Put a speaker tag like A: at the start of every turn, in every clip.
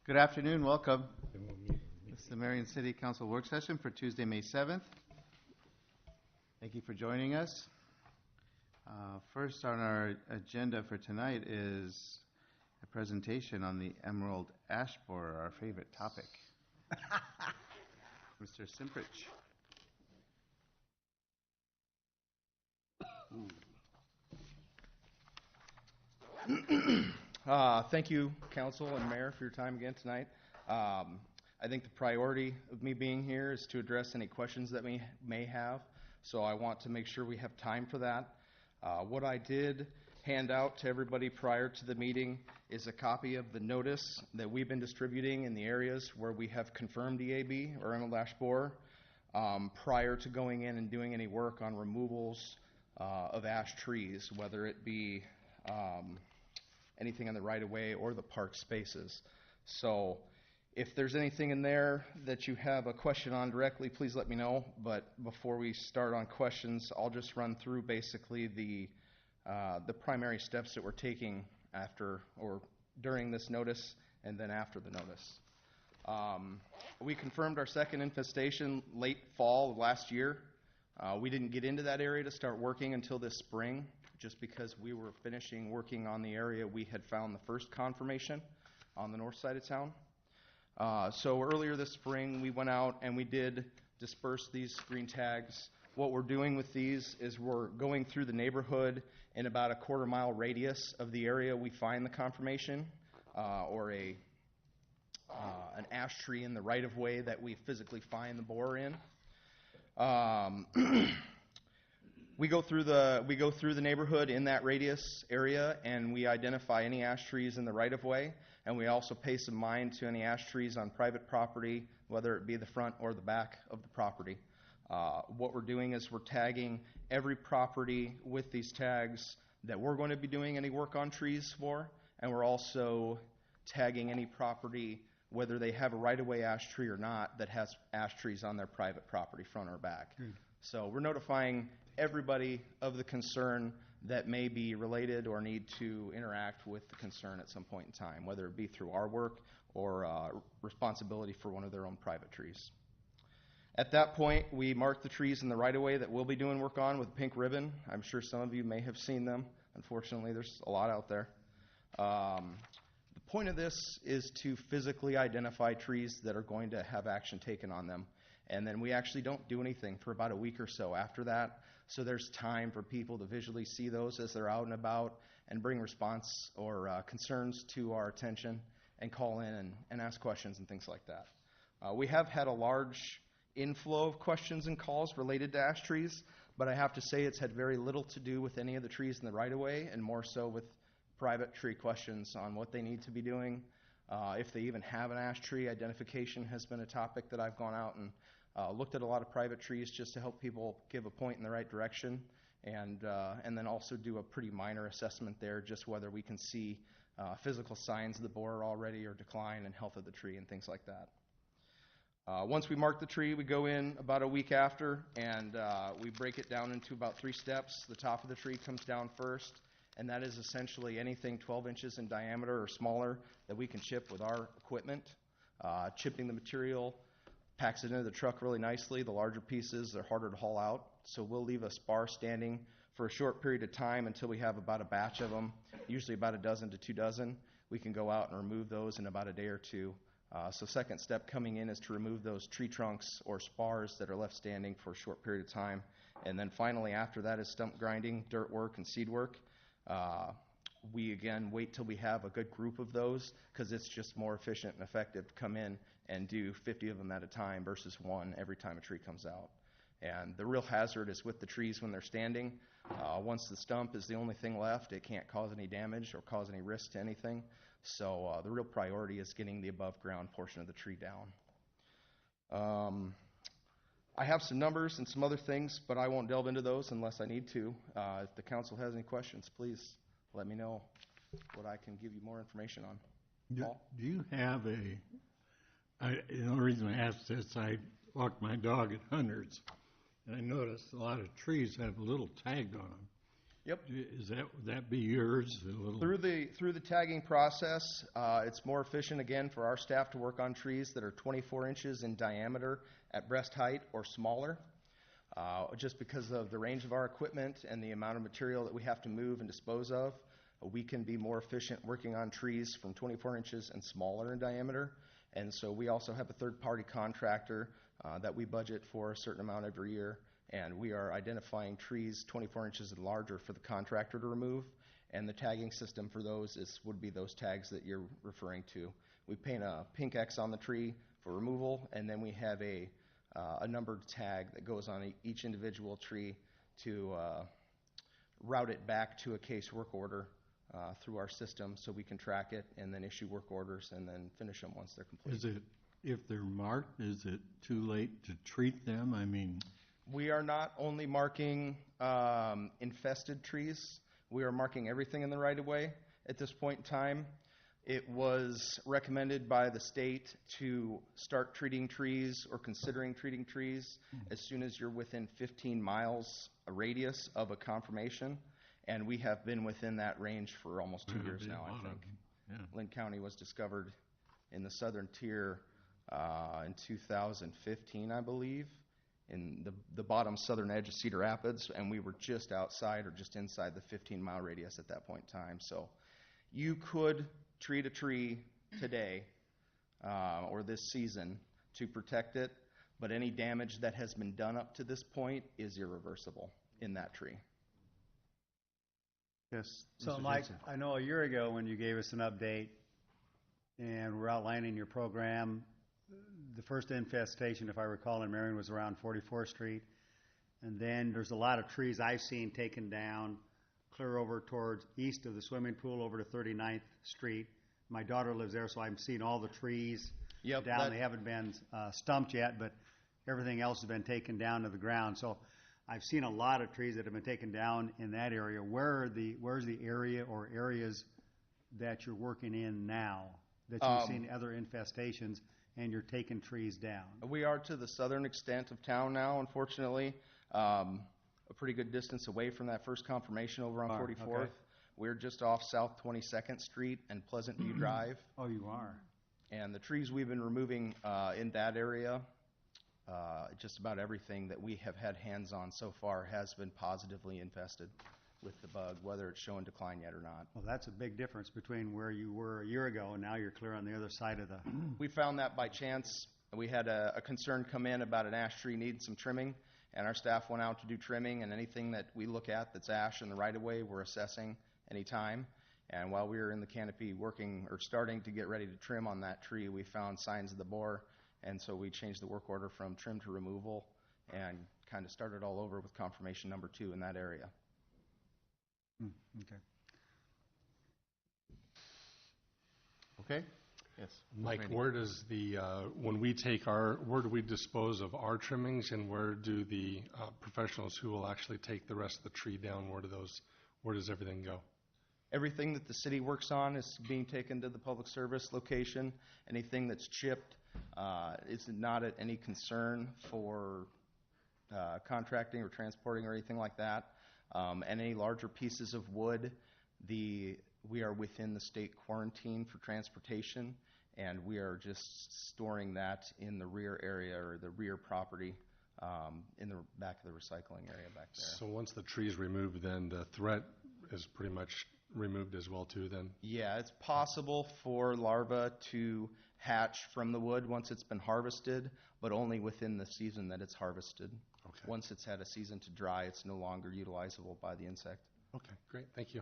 A: Good afternoon, welcome. This is the Marion City Council work session for Tuesday, May 7th. Thank you for joining us. First on our agenda for tonight is a presentation on the emerald ash borer, our favorite topic. Mr. Simprich.
B: Thank you, Council and Mayor, for your time again tonight. I think the priority of me being here is to address any questions that we may have, so I want to make sure we have time for that. What I did hand out to everybody prior to the meeting is a copy of the notice that we've been distributing in the areas where we have confirmed EAB, or emerald ash borer, prior to going in and doing any work on removals of ash trees, whether it be anything in the right-of-way or the park spaces. So if there's anything in there that you have a question on directly, please let me know. But before we start on questions, I'll just run through basically the primary steps that we're taking after or during this notice and then after the notice. We confirmed our second infestation late fall of last year. We didn't get into that area to start working until this spring, just because we were finishing working on the area we had found the first confirmation on the north side of town. So earlier this spring, we went out and we did disperse these green tags. What we're doing with these is we're going through the neighborhood in about a quarter-mile radius of the area we find the confirmation, or an ash tree in the right-of-way that we physically find the borer in. We go through the neighborhood in that radius area, and we identify any ash trees in the right-of-way, and we also pay some mind to any ash trees on private property, whether it be the front or the back of the property. What we're doing is we're tagging every property with these tags that we're going to be doing any work on trees for, and we're also tagging any property, whether they have a right-of-way ash tree or not, that has ash trees on their private property, front or back. So we're notifying everybody of the concern that may be related or need to interact with the concern at some point in time, whether it be through our work or responsibility for one of their own private trees. At that point, we mark the trees in the right-of-way that we'll be doing work on with a pink ribbon. I'm sure some of you may have seen them. Unfortunately, there's a lot out there. The point of this is to physically identify trees that are going to have action taken on them. And then we actually don't do anything for about a week or so after that. So there's time for people to visually see those as they're out and about and bring response or concerns to our attention and call in and ask questions and things like that. We have had a large inflow of questions and calls related to ash trees, but I have to say it's had very little to do with any of the trees in the right-of-way and more so with private tree questions on what they need to be doing. If they even have an ash tree, identification has been a topic that I've gone out and looked at a lot of private trees just to help people give a point in the right direction, and then also do a pretty minor assessment there, just whether we can see physical signs of the borer already or decline and health of the tree and things like that. Once we mark the tree, we go in about a week after, and we break it down into about 3 steps. The top of the tree comes down first, and that is essentially anything 12 inches in diameter or smaller that we can chip with our equipment. Chipping the material packs it into the truck really nicely. The larger pieces are harder to haul out, so we'll leave a spar standing for a short period of time until we have about a batch of them, usually about a dozen to 2 dozen. We can go out and remove those in about a day or two. So second step coming in is to remove those tree trunks or spars that are left standing for a short period of time. And then finally after that is stump grinding, dirt work, and seed work. We again wait till we have a good group of those because it's just more efficient and effective to come in and do 50 of them at a time versus one every time a tree comes out. And the real hazard is with the trees when they're standing. Once the stump is the only thing left, it can't cause any damage or cause any risk to anything. So the real priority is getting the above ground portion of the tree down. I have some numbers and some other things, but I won't delve into those unless I need to. If the council has any questions, please let me know what I can give you more information on.
C: Do you have the only reason I ask this, I walk my dog at Hundreds, and I noticed a lot of trees have a little tag on them.
B: Yep.
C: Would that be yours? A little.
B: Through the tagging process, it's more efficient again for our staff to work on trees that are 24 inches in diameter at breast height or smaller. Just because of the range of our equipment and the amount of material that we have to move and dispose of, we can be more efficient working on trees from 24 inches and smaller in diameter. And so we also have a third-party contractor that we budget for a certain amount every year, and we are identifying trees 24 inches and larger for the contractor to remove, and the tagging system for those would be those tags that you're referring to. We paint a pink X on the tree for removal, and then we have a numbered tag that goes on each individual tree to route it back to a case work order through our system so we can track it and then issue work orders and then finish them once they're complete.
C: If they're marked, is it too late to treat them? I mean,
B: we are not only marking infested trees, we are marking everything in the right-of-way at this point in time. It was recommended by the state to start treating trees or considering treating trees as soon as you're within 15 miles a radius of a confirmation, and we have been within that range for almost 2 years now, I think.
C: Yeah.
B: Lynn County was discovered in the southern tier in 2015, I believe, in the bottom southern edge of Cedar Rapids, and we were just outside or just inside the 15-mile radius at that point in time. So you could treat a tree today or this season to protect it, but any damage that has been done up to this point is irreversible in that tree.
A: Yes.
D: So,
A: Mr.
D: Mike,
A: Jensen.
D: I know a year ago when you gave us an update and we're outlining your program, the first infestation, if I recall, in Marion was around 44th Street. And then there's a lot of trees I've seen taken down clear over towards east of the swimming pool over to 39th Street. My daughter lives there, so I'm seeing all the trees down. They haven't been stumped yet, but everything else has been taken down to the ground. So I've seen a lot of trees that have been taken down in that area. Where's the area or areas that you're working in now that you've seen other infestations and you're taking trees down?
B: We are to the southern extent of town now, unfortunately. A pretty good distance away from that first confirmation over on 44th. Okay. We're just off South 22nd Street and Pleasant View Drive.
D: Oh, you are?
B: And the trees we've been removing in that area, just about everything that we have had hands on so far has been positively infested with the bug, whether it's showing decline yet or not.
D: Well, that's a big difference between where you were a year ago and now you're clear on the other side of the...
B: We found that by chance. We had a concern come in about an ash tree needing some trimming, and our staff went out to do trimming, and anything that we look at that's ash in the right-of-way, we're assessing any time. And while we were in the canopy working or starting to get ready to trim on that tree, we found signs of the borer, and so we changed the work order from trim to removal and kind of started all over with confirmation number 2 in that area.
D: Okay.
A: Okay. Yes.
E: Mike,
A: Randy.
E: where does when we take where do we dispose of our trimmings, and where do the professionals who will actually take the rest of the tree down, where does everything go?
B: Everything that the city works on is being taken to the public service location. Anything that's chipped is not at any concern for contracting or transporting or anything like that. And any larger pieces of wood, we are within the state quarantine for transportation, and we are just storing that in the rear area or the rear property in the back of the recycling area back there.
E: So once the tree is removed, then the threat is pretty much removed as well too then?
B: Yeah, it's possible for larvae to hatch from the wood once it's been harvested, but only within the season that it's harvested.
E: Okay.
B: Once it's had a season to dry, it's no longer utilizable by the insect.
E: Okay, great. Thank you.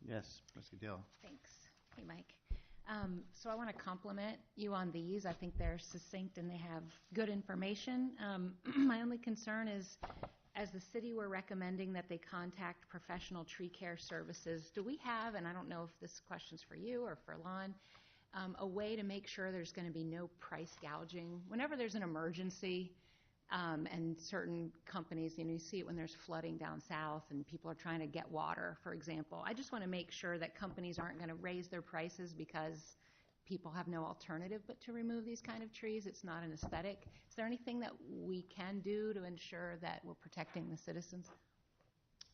A: Yes, Mr. Dill.
F: Thanks. Hey, Mike. So I want to compliment you on these. I think they're succinct and they have good information. My only concern is, as the city, we're recommending that they contact professional tree care services. Do we have, and I don't know if this question's for you or for Lon, a way to make sure there's going to be no price gouging? Whenever there's an emergency, and certain companies, you see it when there's flooding down south and people are trying to get water, for example. I just want to make sure that companies aren't going to raise their prices because people have no alternative but to remove these kind of trees. It's not an aesthetic. Is there anything that we can do to ensure that we're protecting the citizens?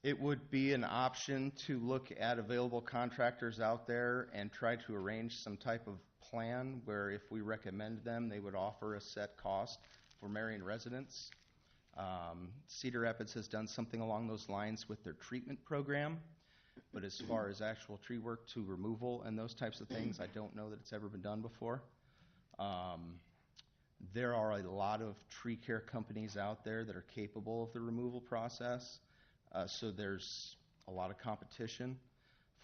B: It would be an option to look at available contractors out there and try to arrange some type of plan where if we recommend them, they would offer a set cost for Marion residents. Cedar Rapids has done something along those lines with their treatment program, but as far as actual tree work to removal and those types of things, I don't know that it's ever been done before. There are a lot of tree care companies out there that are capable of the removal process, so there's a lot of competition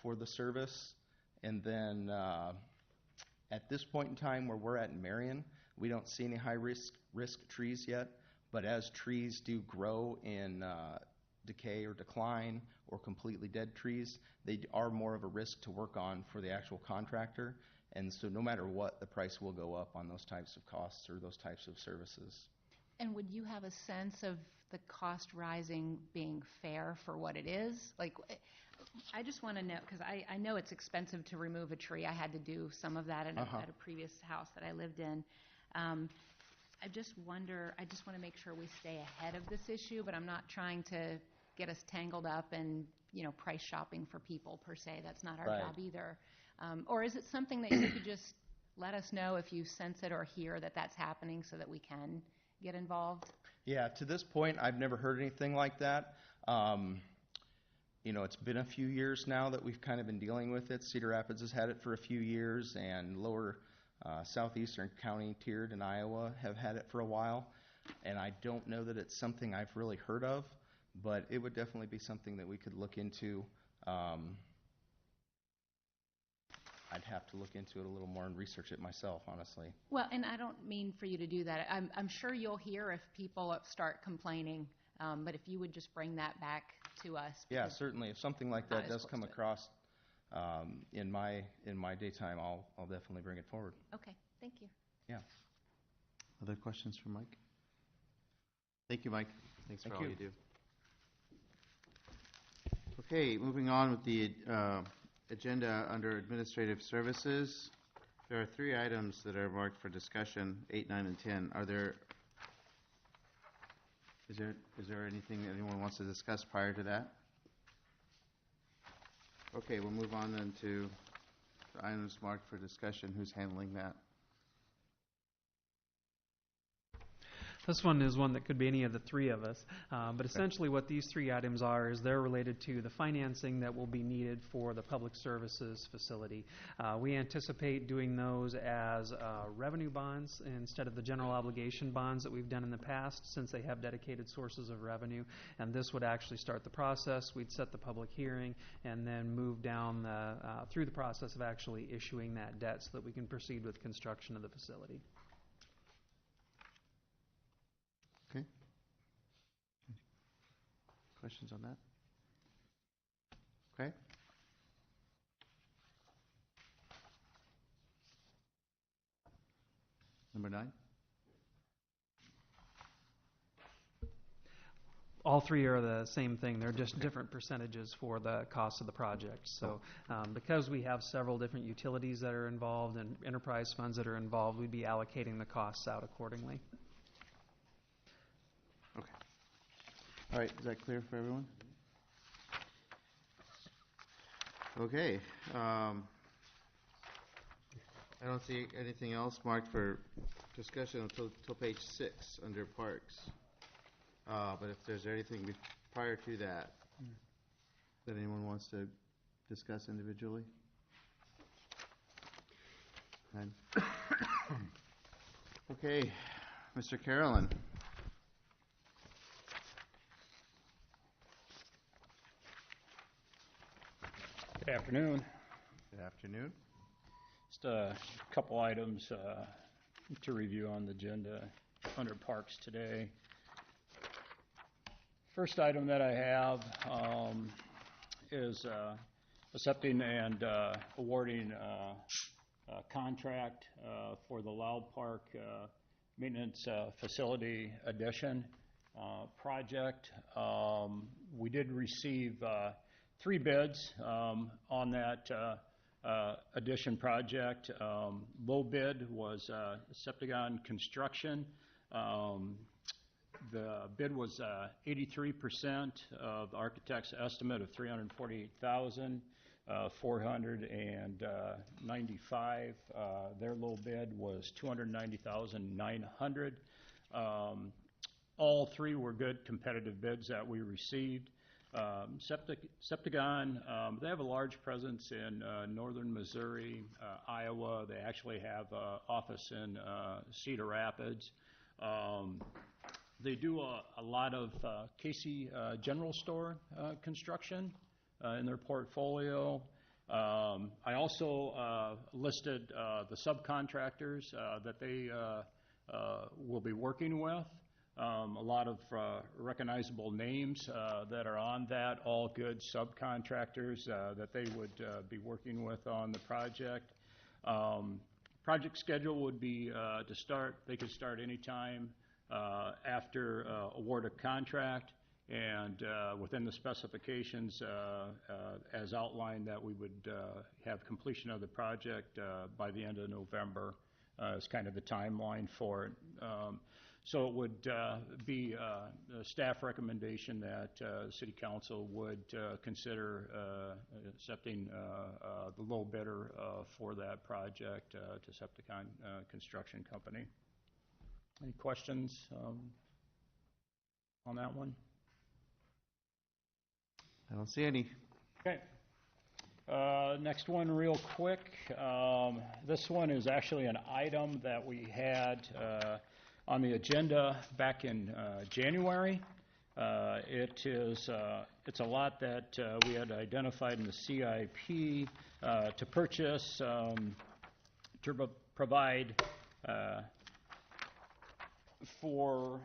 B: for the service. And then at this point in time where we're at in Marion, we don't see any high risk trees yet, but as trees do grow in decay or decline or completely dead trees, they are more of a risk to work on for the actual contractor. And so no matter what, the price will go up on those types of costs or those types of services.
F: And would you have a sense of the cost rising being fair for what it is? Like, I just want to know, because I know it's expensive to remove a tree. I had to do some of that at a previous house that I lived in. I just want to make sure we stay ahead of this issue, but I'm not trying to get us tangled up in, price shopping for people per se. That's not our job either. Or is it something that you could just let us know if you sense it or hear that that's happening so that we can get involved?
B: Yeah, to this point, I've never heard anything like that. It's been a few years now that we've kind of been dealing with it. Cedar Rapids has had it for a few years, and lower southeastern county tiered in Iowa have had it for a while. And I don't know that it's something I've really heard of, but it would definitely be something that we could look into. I'd have to look into it a little more and research it myself, honestly.
F: Well, and I don't mean for you to do that. I'm sure you'll hear if people start complaining, but if you would just bring that back to us.
B: Yeah, certainly. If something like that does come across in my daytime, I'll definitely bring it forward.
F: Okay, thank you.
B: Yeah.
A: Other questions for Mike? Thank you, Mike. Thanks for all you do. Okay, moving on with the agenda under administrative services. There are 3 items that are marked for discussion, 8, 9, and 10. Is there anything that anyone wants to discuss prior to that? Okay, we'll move on then to the items marked for discussion. Who's handling that?
G: This one is one that could be any of the 3 of us, but essentially what these 3 items are is they're related to the financing that will be needed for the public services facility. We anticipate doing those as revenue bonds instead of the general obligation bonds that we've done in the past, since they have dedicated sources of revenue, and this would actually start the process. We'd set the public hearing and then move down through the process of actually issuing that debt so that we can proceed with construction of the facility.
A: Okay. Questions on that? Okay. Number 9.
G: All 3 are the same thing. They're just different percentages for the cost of the project. So because we have several different utilities that are involved and enterprise funds that are involved, we'd be allocating the costs out accordingly.
A: Okay. All right, is that clear for everyone? Okay. I don't see anything else marked for discussion until page 6 under parks. But if there's anything prior to that anyone wants to discuss individually? None. Okay, Mr. Carolyn.
H: Good afternoon.
A: Good afternoon.
H: Just a couple items to review on the agenda under parks today. First item that I have is accepting and awarding a contract for the Loud Park Maintenance Facility Addition project. We did receive 3 bids on that addition project. Low bid was Septagon Construction. The bid was 83% of the architect's estimate of $340,495. Their low bid was $290,900. All three were good competitive bids that we received. Septagon, they have a large presence in northern Missouri, Iowa. They actually have an office in Cedar Rapids. They do a lot of Casey General Store construction in their portfolio. I also listed the subcontractors that they will be working with. A lot of recognizable names that are on that, all good subcontractors that they would be working with on the project. Project schedule would be to start, they could start anytime after award of contract, and within the specifications as outlined that we would have completion of the project by the end of November is kind of the timeline for it. So it would be a staff recommendation that City Council would consider accepting the low bidder for that project to Septicon Construction Company. Any questions on that one?
A: I don't see any.
H: Okay. Next one real quick. This one is actually an item that we had on the agenda back in January. It's a lot that we had identified in the CIP to purchase to provide for,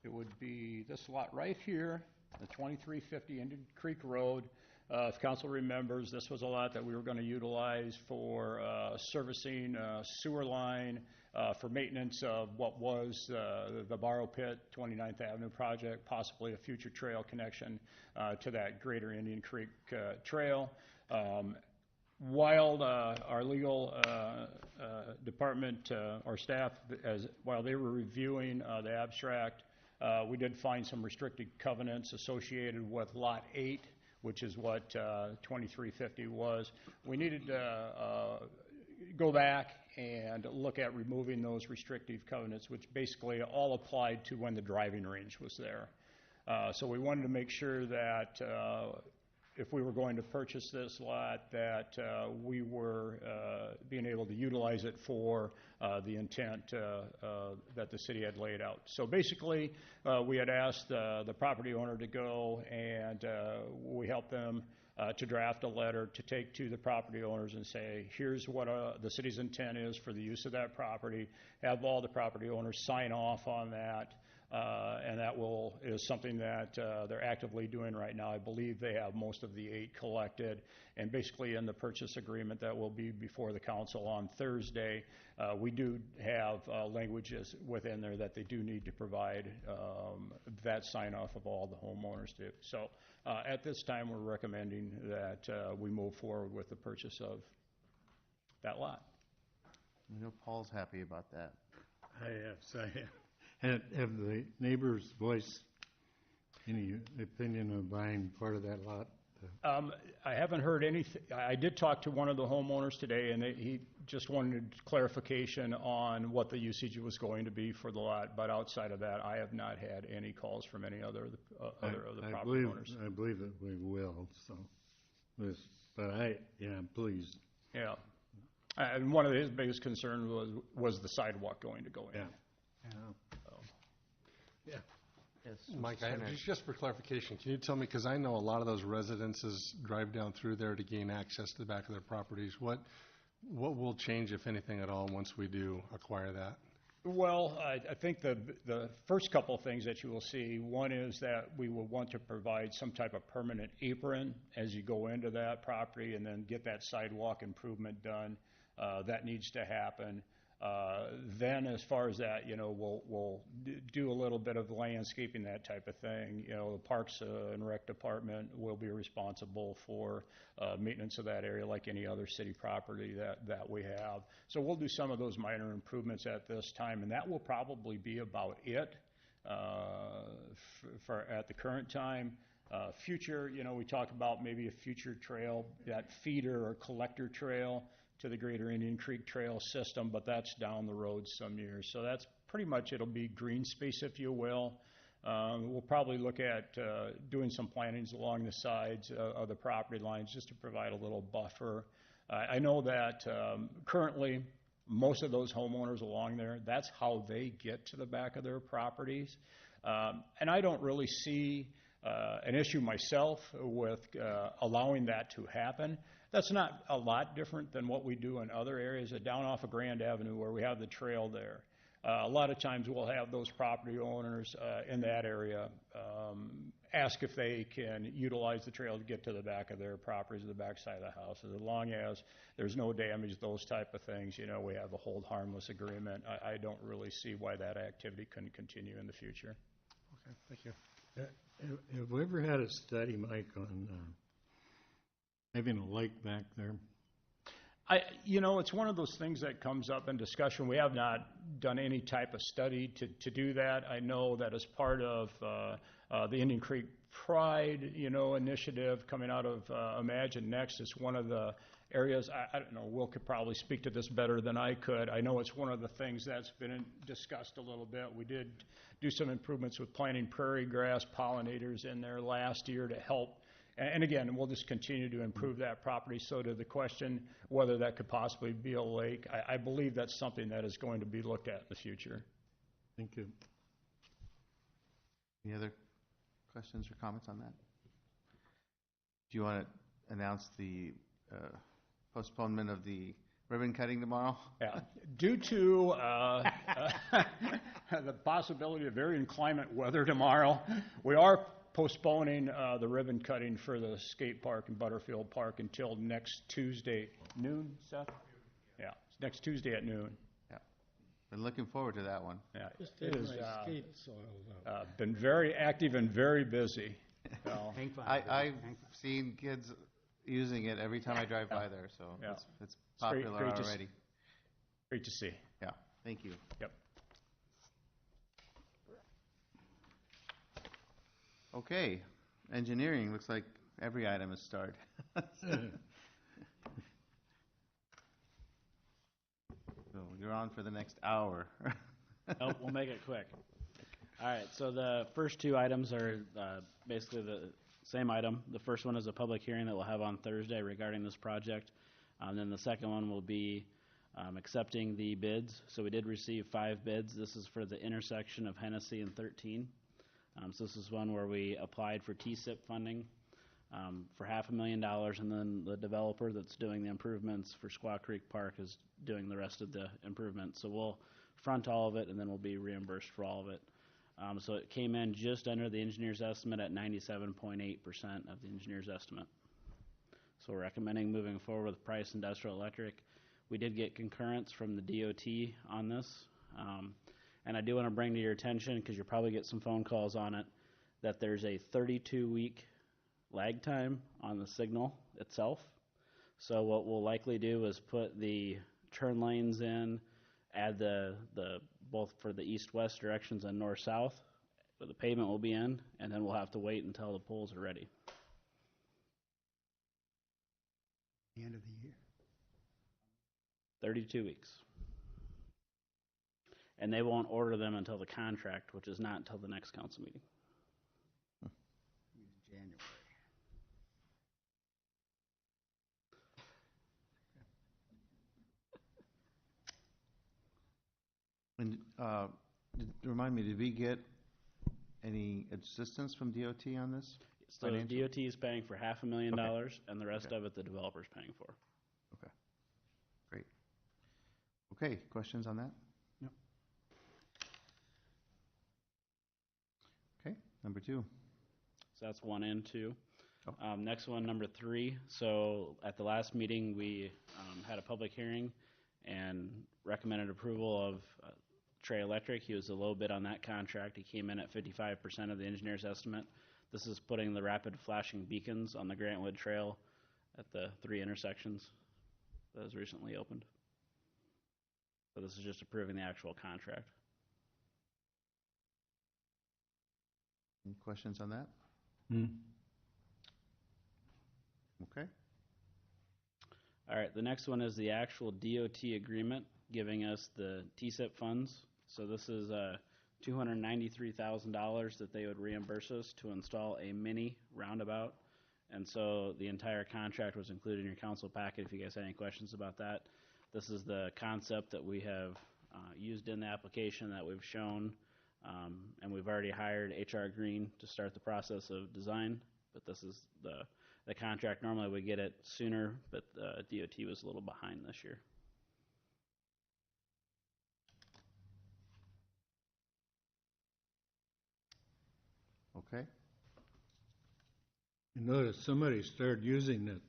H: it would be this lot right here, the 2350 Indian Creek Road. If council remembers, this was a lot that we were going to utilize for servicing sewer line, for maintenance of what was the Borrow Pit 29th Avenue project, possibly a future trail connection to that greater Indian Creek trail. While our legal department, our staff, while they were reviewing the abstract, we did find some restricted covenants associated with Lot 8, which is what 2350 was. We needed to go back and look at removing those restrictive covenants, which basically all applied to when the driving range was there. So we wanted to make sure that if we were going to purchase this lot, that we were being able to utilize it for the intent that the city had laid out. So basically, we had asked the property owner to go, and we helped them to draft a letter to take to the property owners and say, here's what the city's intent is for the use of that property, have all the property owners sign off on that. And that is something that they're actively doing right now. I believe they have most of the 8 collected, and basically in the purchase agreement that will be before the council on Thursday, we do have languages within there that they do need to provide that sign off of all the homeowners do. So at this time, we're recommending that we move forward with the purchase of that lot.
A: I know Paul's happy about that.
C: I have. Have the neighbors voiced any opinion of buying part of that lot?
H: I haven't heard anything. I did talk to one of the homeowners today, and he just wanted clarification on what the usage was going to be for the lot. But outside of that, I have not had any calls from any other of the property owners.
C: I believe that we will. So, but I'm pleased.
H: Yeah, and one of his biggest concerns was the sidewalk going to go in.
C: Yeah.
E: Yeah.
A: Yes,
E: Mike, just for clarification, can you tell me, because I know a lot of those residences drive down through there to gain access to the back of their properties, what will change, if anything at all, once we do acquire that?
H: Well, I think the first couple of things that you will see, one is that we will want to provide some type of permanent apron as you go into that property and then get that sidewalk improvement done. That needs to happen. Then as far as that, we'll do a little bit of landscaping, that type of thing. The Parks and Rec Department will be responsible for maintenance of that area like any other city property that we have. So we'll do some of those minor improvements at this time, and that will probably be about it for at the current time. Future, we talk about maybe a future trail, that feeder or collector trail to the Greater Indian Creek Trail system, but that's down the road some years. So that's pretty much, it'll be green space, if you will. We'll probably look at doing some plantings along the sides of the property lines just to provide a little buffer. I know that currently most of those homeowners along there, that's how they get to the back of their properties. And I don't really see an issue myself with allowing that to happen. That's not a lot different than what we do in other areas. Down off of Grand Avenue where we have the trail there. A lot of times we'll have those property owners in that area ask if they can utilize the trail to get to the back of their properties, or the back side of the house. As long as there's no damage, those type of things, we have a hold harmless agreement. I don't really see why that activity couldn't continue in the future.
E: Okay, thank you.
C: Have we ever had a study, Mike, on having a lake back there?
H: It's one of those things that comes up in discussion. We have not done any type of study to do that. I know that as part of the Indian Creek Pride, initiative coming out of Imagine Next, is one of the areas. I don't know, Will could probably speak to this better than I could. I know it's one of the things that's been discussed a little bit. We did do some improvements with planting prairie grass pollinators in there last year to help. And again, we'll just continue to improve that property. So to the question whether that could possibly be a lake, I believe that's something that is going to be looked at in the future.
C: Thank you.
A: Any other questions or comments on that? Do you want to announce the postponement of the ribbon cutting tomorrow?
H: Yeah. Due to the possibility of very inclement weather tomorrow, we are postponing the ribbon cutting for the skate park and Butterfield Park until next Tuesday noon, Seth? Yeah, next Tuesday at noon.
A: Yeah. Been looking forward to that one.
H: Yeah, it has been very active and very busy. So,
A: I've seen kids using it every time I drive by there, so
H: yeah.
A: it's popular
H: great
A: already.
H: Great to see.
A: Yeah, thank you.
H: Yep.
A: Okay, engineering, looks like every item is starred. So you're on for the next hour.
I: Oh, we'll make it quick. All right, so the first two items are basically the same item. The first one is a public hearing that we'll have on Thursday regarding this project. Then the second one will be accepting the bids. So we did receive 5 bids. This is for the intersection of Hennessy and 13. So this is one where we applied for TSIP funding for $500,000, and then the developer that's doing the improvements for Squaw Creek Park is doing the rest of the improvements. So we'll front all of it, and then we'll be reimbursed for all of it. So it came in just under the engineer's estimate at 97.8% of the engineer's estimate. So we're recommending moving forward with Price Industrial Electric. We did get concurrence from the DOT on this. And I do want to bring to your attention, because you'll probably get some phone calls on it, that there's a 32-week lag time on the signal itself. So what we'll likely do is put the turn lanes in, add the both for the east-west directions and north-south, but the pavement will be in, and then we'll have to wait until the poles are ready.
D: The end of the year.
I: 32 weeks. And they won't order them until the contract, which is not until the next council meeting.
D: January.
A: And remind me, did we get any assistance from DOT on this?
I: So DOT is paying for $500,000, and the rest of it the developer's paying for.
A: Okay, great. Okay, questions on that?
D: No.
A: Okay, number 2.
I: So that's 1 and 2.
A: Oh.
I: Next one, number 3. So at the last meeting, we had a public hearing, and recommended approval of Trey Electric. He was a low bid on that contract. He came in at 55% of the engineer's estimate. This is putting the rapid flashing beacons on the Grantwood Trail at the 3 intersections that was recently opened. So this is just approving the actual contract.
A: Any questions on that? Okay.
I: All right, the next one is the actual DOT agreement giving us the TSIP funds. So this is $293,000 that they would reimburse us to install a mini roundabout. And so the entire contract was included in your council packet if you guys had any questions about that. This is the concept that we have used in the application that we've shown, and we've already hired HR Green to start the process of design, but this is the contract. Normally we get it sooner, but DOT was a little behind this year.
A: Okay.
C: You notice somebody started using it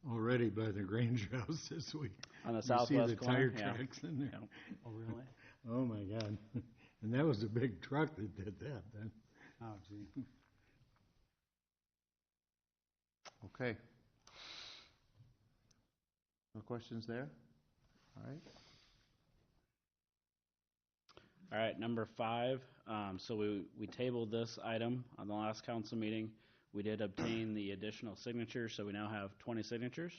C: already by the Grange House this week.
I: On the
C: You see
I: southwest
C: the
I: corner?
C: tire
I: Yeah.
C: tracks in there.
I: Yeah. Oh, really?
C: Oh, my God. And that was a big truck that did that then.
D: Oh, gee.
A: Okay. No questions there? All right.
I: All right, number 5. So we tabled this item on the last council meeting. We did obtain the additional signatures, so we now have 20 signatures.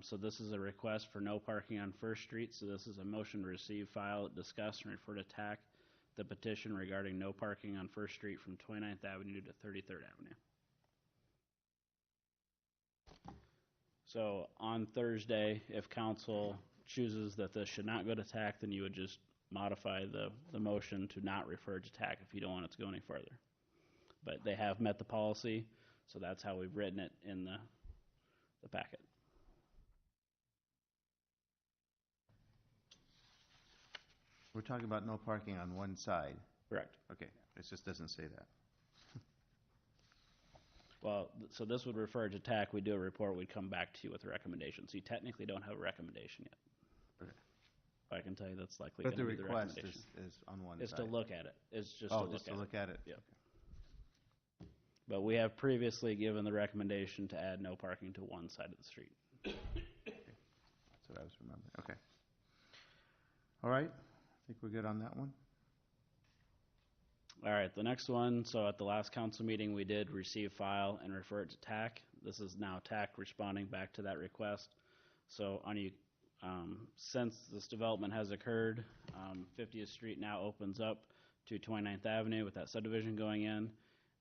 I: So this is a request for no parking on First Street. So this is a motion to receive, file, discuss, and refer to TAC the petition regarding no parking on First Street from 29th Avenue to 33rd Avenue. So on Thursday, if council chooses that this should not go to TAC, then you would just modify the motion to not refer to TAC if you don't want it to go any further. But they have met the policy, so that's how we've written it in the packet.
A: We're talking about no parking on one side.
I: Correct.
A: Okay, it just doesn't say that.
I: Well, so this would refer to TAC. We do a report. We'd come back to you with a recommendation. So you technically don't have a recommendation yet.
A: Okay.
I: I can tell you that's likely
A: But
I: going
A: the
I: to be the
A: request
I: recommendation.
A: is on one
I: Is
A: side.
I: to look at it. It's just
A: Oh,
I: to look
A: just to
I: at it.
A: look at it?
I: Yeah. But we have previously given the recommendation to add no parking to one side of the street.
A: That's what I was remembering. Okay. All right. I think we're good on that one.
I: All right, the next one, so at the last council meeting, we did receive, file, and refer it to TAC. This is now TAC responding back to that request. So since this development has occurred, 50th Street now opens up to 29th Avenue with that subdivision going in.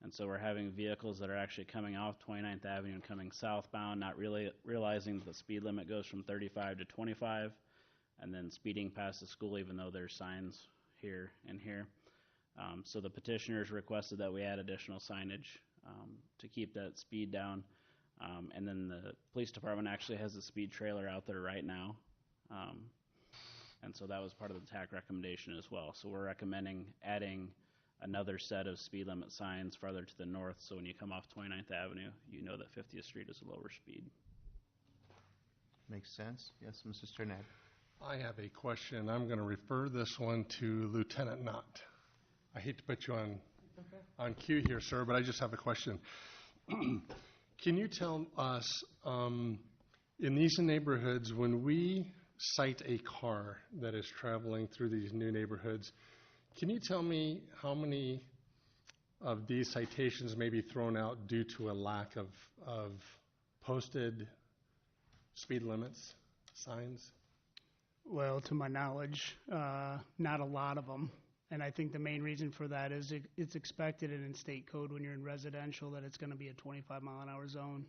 I: And so we're having vehicles that are actually coming off 29th Avenue and coming southbound, not really realizing that the speed limit goes from 35 to 25, and then speeding past the school even though there's signs here and here. So the petitioners requested that we add additional signage to keep that speed down. And then the police department actually has a speed trailer out there right now. And so that was part of the TAC recommendation as well. So we're recommending adding another set of speed limit signs farther to the north, so when you come off 29th Avenue, you know that 50th Street is a lower speed.
A: Makes sense. Yes, Mrs. Sternad.
E: I have a question. I'm going to refer this one to Lieutenant Knott. I hate to put you on cue here, sir, but I just have a question. Can you tell us, in these neighborhoods, when we cite a car that is traveling through these new neighborhoods, can you tell me how many of these citations may be thrown out due to a lack of posted speed limits signs?
J: Well, to my knowledge, not a lot of them. And I think the main reason for that is it's expected in state code when you're in residential that it's going to be a 25-mile-an-hour zone.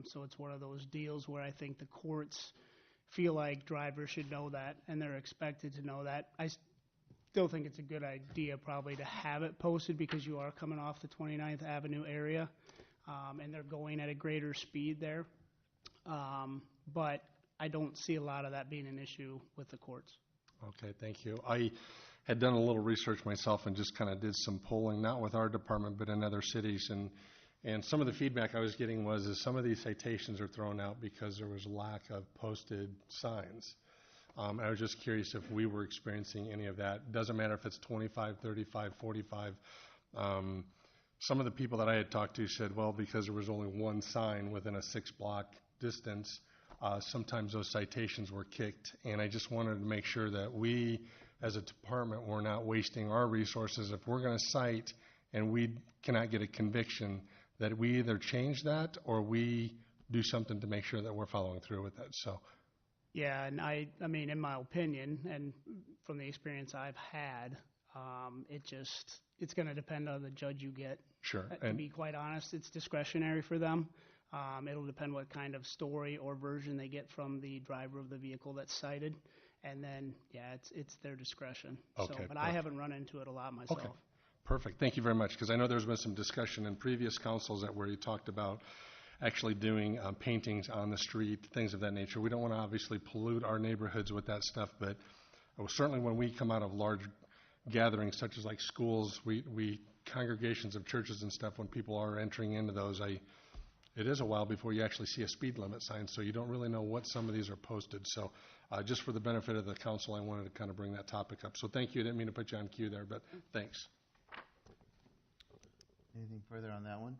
J: So it's one of those deals where I think the courts feel like drivers should know that, and they're expected to know that. I still think it's a good idea probably to have it posted because you are coming off the 29th Avenue area, and they're going at a greater speed there. But I don't see a lot of that being an issue with the courts.
E: Okay, thank you. I had done a little research myself and just kind of did some polling, not with our department, but in other cities. And some of the feedback I was getting was some of these citations are thrown out because there was a lack of posted signs. I was just curious if we were experiencing any of that. Doesn't matter if it's 25, 35, 45. Some of the people that I had talked to said, well, because there was only one sign within a 6-block distance, sometimes those citations were kicked. And I just wanted to make sure that we, as a department, were not wasting our resources. If we're going to cite and we cannot get a conviction, that we either change that or we do something to make sure that we're following through with it. So,
J: Yeah, and I mean, in my opinion, and from the experience I've had, it's going to depend on the judge you get.
E: sure.
J: To
E: And
J: be quite honest, it's discretionary for them. It'll depend what kind of story or version they get from the driver of the vehicle that's cited, and then it's their discretion.
E: Okay,
J: But I
E: perfect.
J: haven't run into it a lot myself.
E: Okay. Perfect. Thank you very much, because I know there's been some discussion in previous councils where you talked about actually doing paintings on the street, things of that nature. We don't want to obviously pollute our neighborhoods with that stuff, but certainly when we come out of large gatherings such as like schools, we congregations of churches and stuff, when people are entering into those, it is a while before you actually see a speed limit sign, so you don't really know what some of these are posted. So just for the benefit of the council, I wanted to kind of bring that topic up. So thank you. I didn't mean to put you on cue there, but thanks.
A: Anything further on that one?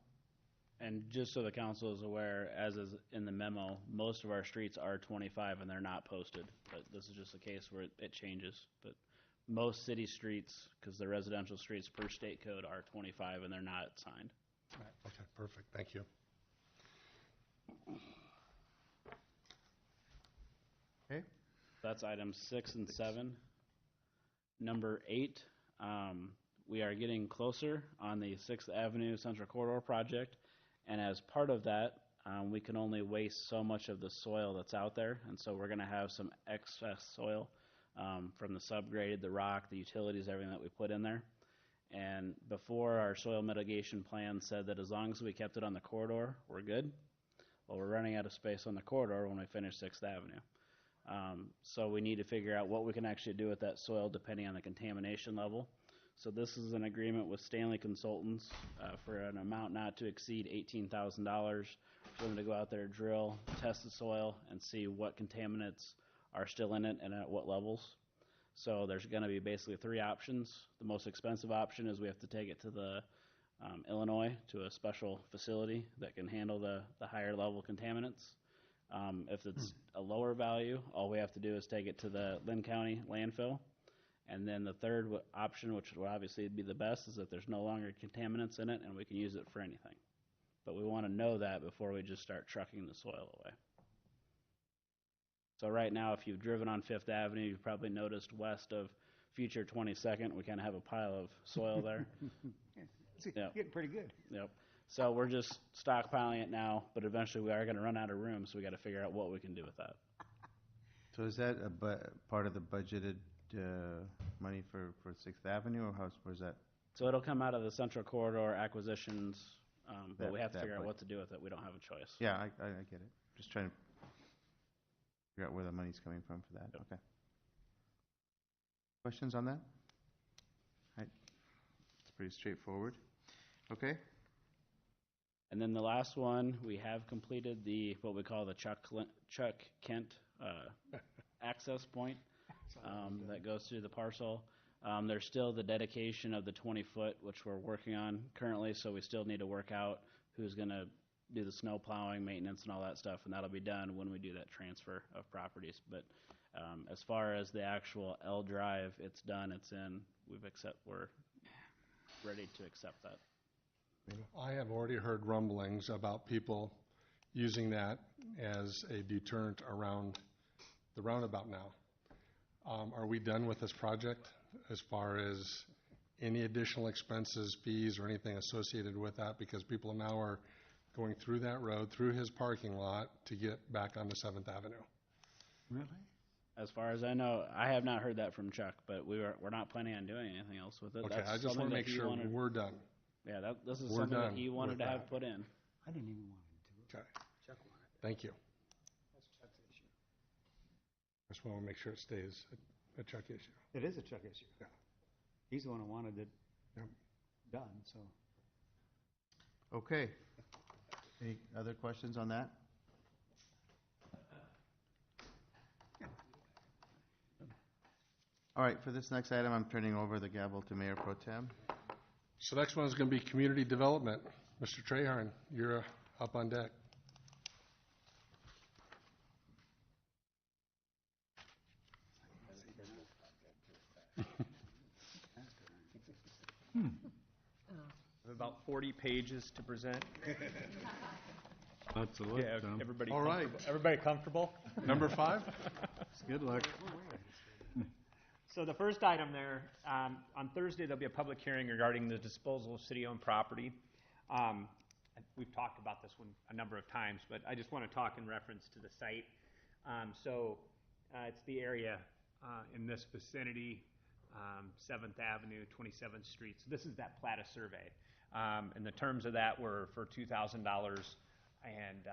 I: And just so the council is aware, as is in the memo, most of our streets are 25 and they're not posted. But this is just a case where it changes. But most city streets, because they're residential streets per state code, are 25 and they're not signed.
E: Okay, perfect. Thank you.
A: Okay.
I: That's items 6 and 7. Number 8, we are getting closer on the 6th Avenue Central Corridor project, and as part of that, we can only waste so much of the soil that's out there, and so we're going to have some excess soil from the subgrade, the rock, the utilities, everything that we put in there. And before, our soil mitigation plan said that as long as we kept it on the corridor, we're good. Well, we're running out of space on the corridor when we finish 6th Avenue. So we need to figure out what we can actually do with that soil depending on the contamination level. So this is an agreement with Stanley Consultants for an amount not to exceed $18,000 for them to go out there, drill, test the soil, and see what contaminants are still in it and at what levels. So there's going to be basically 3 options. The most expensive option is we have to take it to the Illinois, to a special facility that can handle the higher level contaminants. If it's a lower value, all we have to do is take it to the Lynn County landfill. And then the third option, which will obviously be the best, is that there's no longer contaminants in it and we can use it for anything. But we want to know that before we just start trucking the soil away. So right now, if you've driven on 5th Avenue, you've probably noticed west of future 22nd, we kind of have a pile of soil there.
K: It's getting pretty good.
I: Yep. So we're just stockpiling it now, but eventually we are going to run out of room, so we got to figure out what we can do with that.
A: So is that part of the budgeted money for 6th Avenue, or where's that?
I: So it'll come out of the Central Corridor acquisitions, but we have to figure out
A: budget.
I: what to do with it. We don't have a choice.
A: Yeah, I get it. Just trying to figure out where the money's coming from for that.
I: Yep.
A: Okay. Questions on that? All right. It's pretty straightforward. Okay.
I: And then the last one, we have completed what we call the Chuck Kent access point that goes through the parcel. There's still the dedication of the 20-foot, which we're working on currently, so we still need to work out who's going to do the snow plowing, maintenance, and all that stuff, and that'll be done when we do that transfer of properties. But as far as the actual L drive, it's done, it's in. We're ready to accept that.
E: I have already heard rumblings about people using that as a deterrent around the roundabout now. Are we done with this project as far as any additional expenses, fees, or anything associated with that? Because people now are going through that road, through his parking lot, to get back onto 7th Avenue.
K: Really?
I: As far as I know, I have not heard that from Chuck, but we're not planning on doing anything else with it.
E: Okay,
I: That's
E: I just
I: something
E: want to
I: that
E: make
I: he
E: sure
I: wanted-
E: we're done.
I: Yeah, this is
E: we're
I: something that
E: done
I: he wanted
E: with
I: to have
E: that.
I: put in.
K: I didn't even want him to.
E: Okay,
K: Chuck wanted it.
E: thank you.
K: That's Chuck's issue.
E: Just want to make sure it stays a Chuck issue.
K: It is a Chuck issue.
E: Yeah.
K: He's the one who wanted it
E: Yep.
K: done, so.
A: Okay. Any other questions on that? All right, for this next item, I'm turning over the gavel to Mayor Pro Tem.
E: So next one is going to be community development. Mr. Trahan, you're up on deck.
L: About 40 pages to present.
C: Lots of luck, Tom.
L: Everybody
E: All right.
L: Everybody comfortable?
E: Number 5?
C: Good luck.
L: So the first item there, on Thursday, there'll be a public hearing regarding the disposal of city-owned property. We've talked about this one a number of times, but I just want to talk in reference to the site. It's the area in this vicinity, 7th Avenue, 27th Street. So this is that Plata survey. And the terms of that were for $2,000 and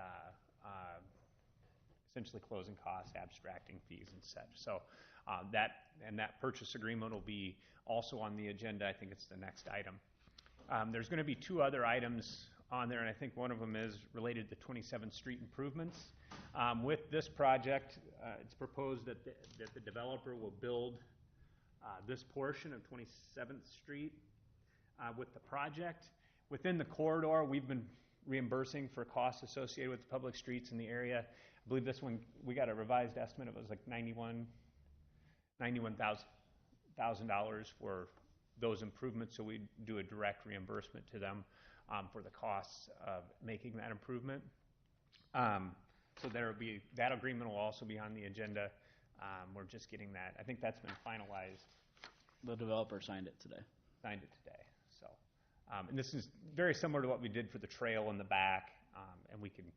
L: essentially closing costs, abstracting fees and such. So that purchase agreement will be also on the agenda. I think it's the next item. There's going to be 2 other items on there, and I think one of them is related to 27th Street improvements. With this project, it's proposed that the developer will build this portion of 27th Street with the project. Within the corridor, we've been reimbursing for costs associated with the public streets in the area. I believe this one, we got a revised estimate. It was like $91,000 for those improvements, so we do a direct reimbursement to them for the costs of making that improvement. So that agreement will also be on the agenda. We're just getting that. I think that's been finalized.
I: The developer signed it today.
L: So, and this is very similar to what we did for the trail in the back. And we can,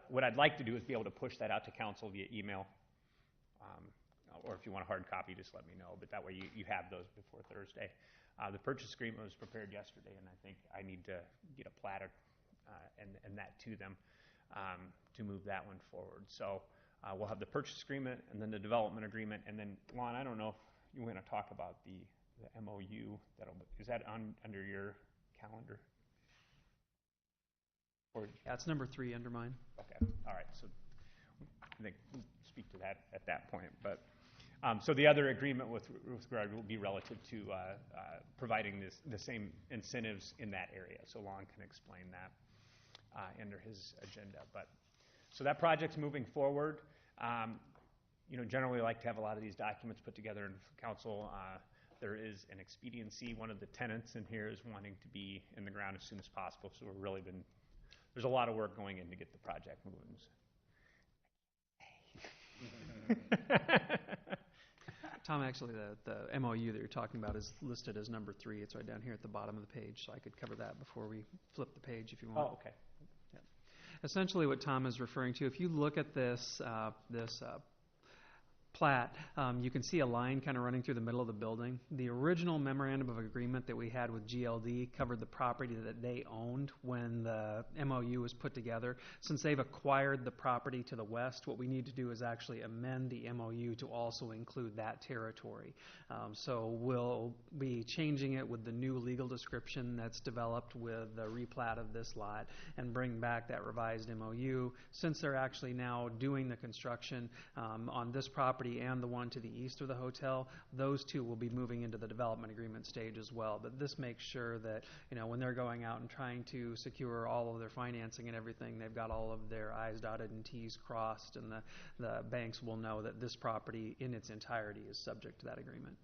L: what I'd like to do is be able to push that out to council via email. Or if you want a hard copy, just let me know. But that way you have those before Thursday. The purchase agreement was prepared yesterday, and I think I need to get a platter and that to them to move that one forward. So we'll have the purchase agreement and then the development agreement. And then, Lon, I don't know if you want to talk about the MOU. Is that under your calendar? Or,
G: Yeah, it's number 3 under mine.
L: okay, all right. So I think we'll speak to that at that point. But so the other agreement with regard will be relative to providing the same incentives in that area. So Lon can explain that under his agenda. But so that project's moving forward. Generally like to have a lot of these documents put together in council. There is an expediency. One of the tenants in here is wanting to be in the ground as soon as possible. So there's a lot of work going in to get the project moving.
G: Tom, actually, the MOU that you're talking about is listed as number 3. It's right down here at the bottom of the page, so I could cover that before we flip the page if you want.
L: Oh, okay.
G: Yeah. Essentially what Tom is referring to, if you look at this plat, you can see a line kind of running through the middle of the building. The original memorandum of agreement that we had with GLD covered the property that they owned when the MOU was put together. Since they've acquired the property to the west, what we need to do is actually amend the MOU to also include that territory. So we'll be changing it with the new legal description that's developed with the replat of this lot and bring back that revised MOU. Since they're actually now doing the construction on this property and the one to the east of the hotel, those two will be moving into the development agreement stage as well. But this makes sure that, when they're going out and trying to secure all of their financing and everything, they've got all of their I's dotted and T's crossed, and the banks will know that this property in its entirety is subject to that agreement.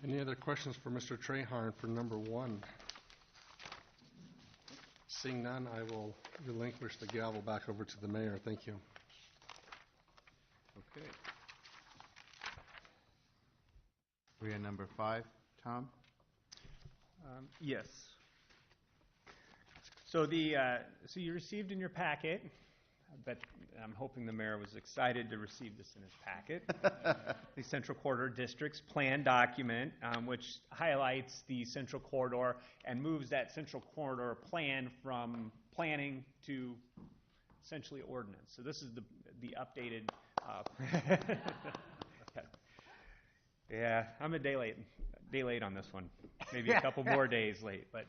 E: Any other questions for Mr. Trahan for number 1? Seeing none, I will relinquish the gavel back over to the mayor. Thank you.
A: Okay. We're at number 5, Tom?
L: Yes. So so you received in your packet, but I'm hoping the mayor was excited to receive this in his packet, the Central Corridor District's plan document, which highlights the Central Corridor and moves that Central Corridor plan from planning to essentially ordinance. So this is the updated. Yeah, I'm a day late on this one. Maybe a couple more days late, but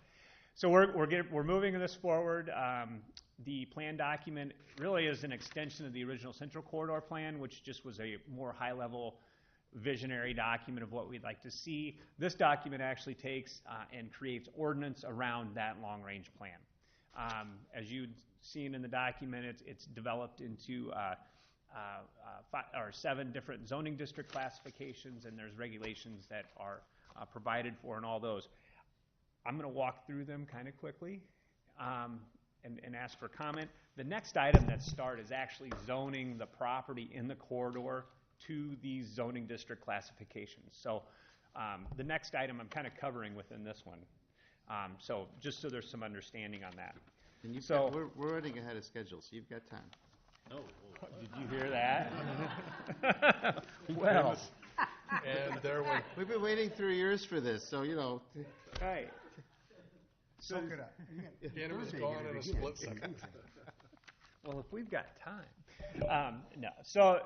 L: So we're moving this forward. The plan document really is an extension of the original Central Corridor plan, which just was a more high-level visionary document of what we'd like to see. This document actually takes and creates ordinance around that long-range plan. As you've seen in the document, it's developed into 7 different zoning district classifications, and there's regulations that are provided for in all those. I'm going to walk through them kind of quickly and ask for comment. The next item that's started is actually zoning the property in the corridor to these zoning district classifications. So the next item I'm kind of covering within this one. So just so there's some understanding on that.
A: And we're running ahead of schedule, so you've got time.
L: Oh, did you hear that? Well,
E: And there went,
A: We've been waiting 3 years for this, so,
L: right.
K: Soak it up.
E: again, it was gone in a split second.
L: Well, if we've got time. No. So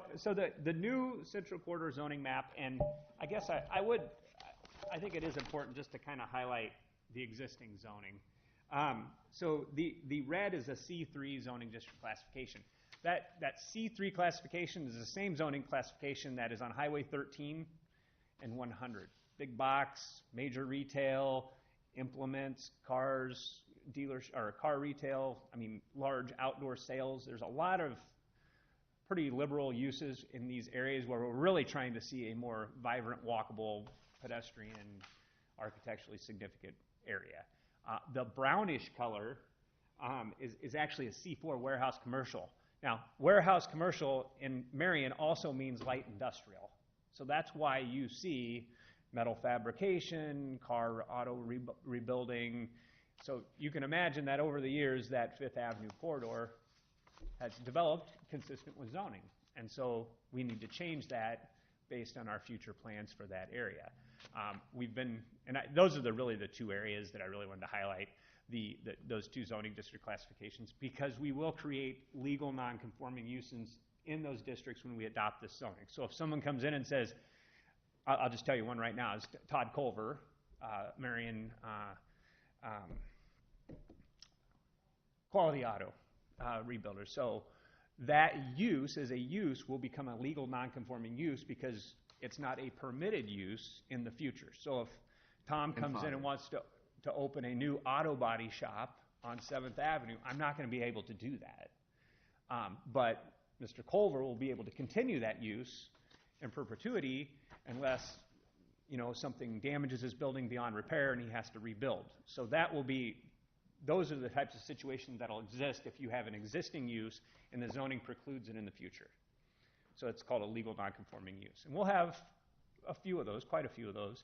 L: the new Central Corridor zoning map, and I guess I think it is important just to kind of highlight the existing zoning. So the red is a C3 zoning district classification. That C3 classification is the same zoning classification that is on Highway 13 and 100. Big box, major retail, implements, cars, dealers, or car retail, large outdoor sales. There's a lot of pretty liberal uses in these areas where we're really trying to see a more vibrant, walkable, pedestrian, architecturally significant area. The brownish color is actually a C4 warehouse commercial. Now, warehouse commercial in Marion also means light industrial. So that's why you see metal fabrication, auto rebuilding. So you can imagine that over the years, that Fifth Avenue corridor has developed consistent with zoning. And so we need to change that based on our future plans for that area. Those are really the 2 areas that I really wanted to highlight, those 2 zoning district classifications, because we will create legal non-conforming uses in those districts when we adopt this zoning. So if someone comes in and says, I'll just tell you one right now, is Todd Culver, Marion Quality Auto Rebuilder. So that use as a use will become a legal non-conforming use because it's not a permitted use in the future. So if Tom comes in and wants to open a new auto body shop on 7th Avenue, I'm not going to be able to do that. But Mr. Culver will be able to continue that use in perpetuity unless something damages his building beyond repair and he has to rebuild. So those are the types of situations that will exist if you have an existing use and the zoning precludes it in the future. So it's called a legal non-conforming use. And we'll have quite a few of those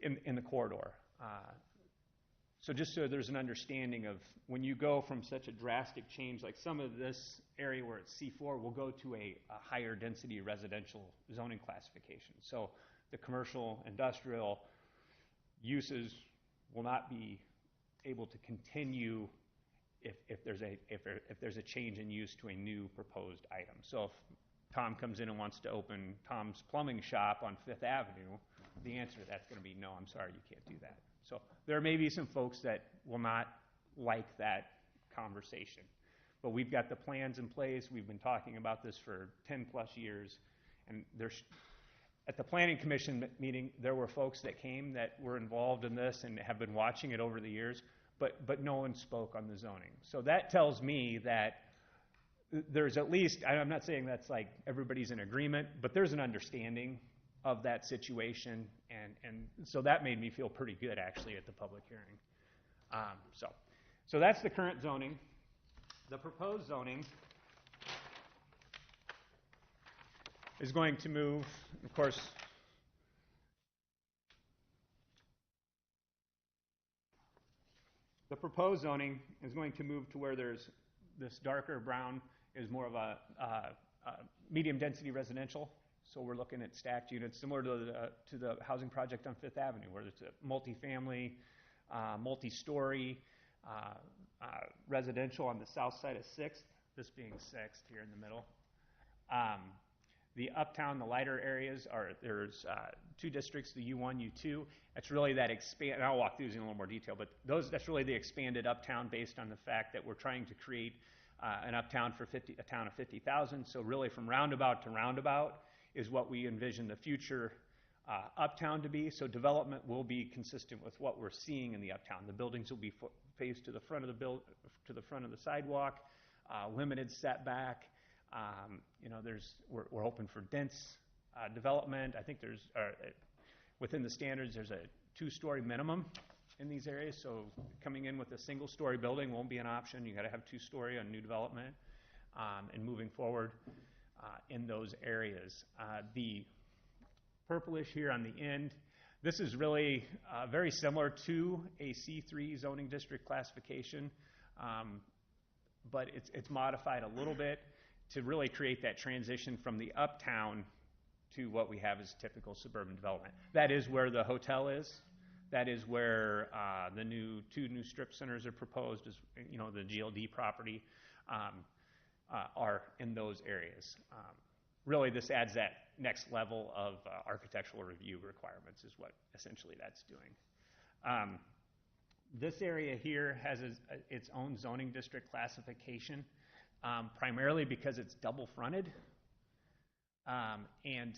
L: in the corridor. So just so there's an understanding of when you go from such a drastic change, like some of this area where it's C4 will go to a higher density residential zoning classification. So the commercial, industrial uses will not be able to continue if there's a change in use to a new proposed item. So if Tom comes in and wants to open Tom's plumbing shop on 5th Avenue, the answer to that's going to be no, I'm sorry, you can't do that. So there may be some folks that will not like that conversation. But we've got the plans in place. We've been talking about this for 10 plus years. And at the Planning Commission meeting, there were folks that came that were involved in this and have been watching it over the years, but no one spoke on the zoning. So that tells me that there's at least, I'm not saying that's like everybody's in agreement, but there's an understanding of that situation, and so that made me feel pretty good actually at the public hearing. So that's the current zoning. The proposed zoning is going to move, of course, the proposed zoning is going to move to where there's this darker brown is more of a medium density residential. So we're looking at stacked units similar to the housing project on 5th Avenue, where it's a multifamily, multi-story residential on the south side of 6th, this being 6th here in the middle. The uptown, the lighter areas there's 2 districts, the U1, U2. That's really that and I'll walk through these in a little more detail, but that's really the expanded uptown based on the fact that we're trying to create an uptown for a town of 50,000. So really from roundabout to roundabout is what we envision the future uptown to be. So development will be consistent with what we're seeing in the uptown. The buildings will be faced to the front of the sidewalk, limited setback. We're hoping for dense development. I think within the standards, there's a 2-story minimum in these areas. So coming in with a single-story building won't be an option. You got to have 2-story on new development, and moving forward in those areas. The purplish here on the end, this is really very similar to a C3 zoning district classification, but it's modified a little bit to really create that transition from the uptown to what we have as typical suburban development. That is where the hotel is. That is where the 2 new strip centers are proposed, as the GLD property are in those areas. Really, this adds that next level of architectural review requirements is what essentially that's doing. This area here has its own zoning district classification, primarily because it's double fronted. And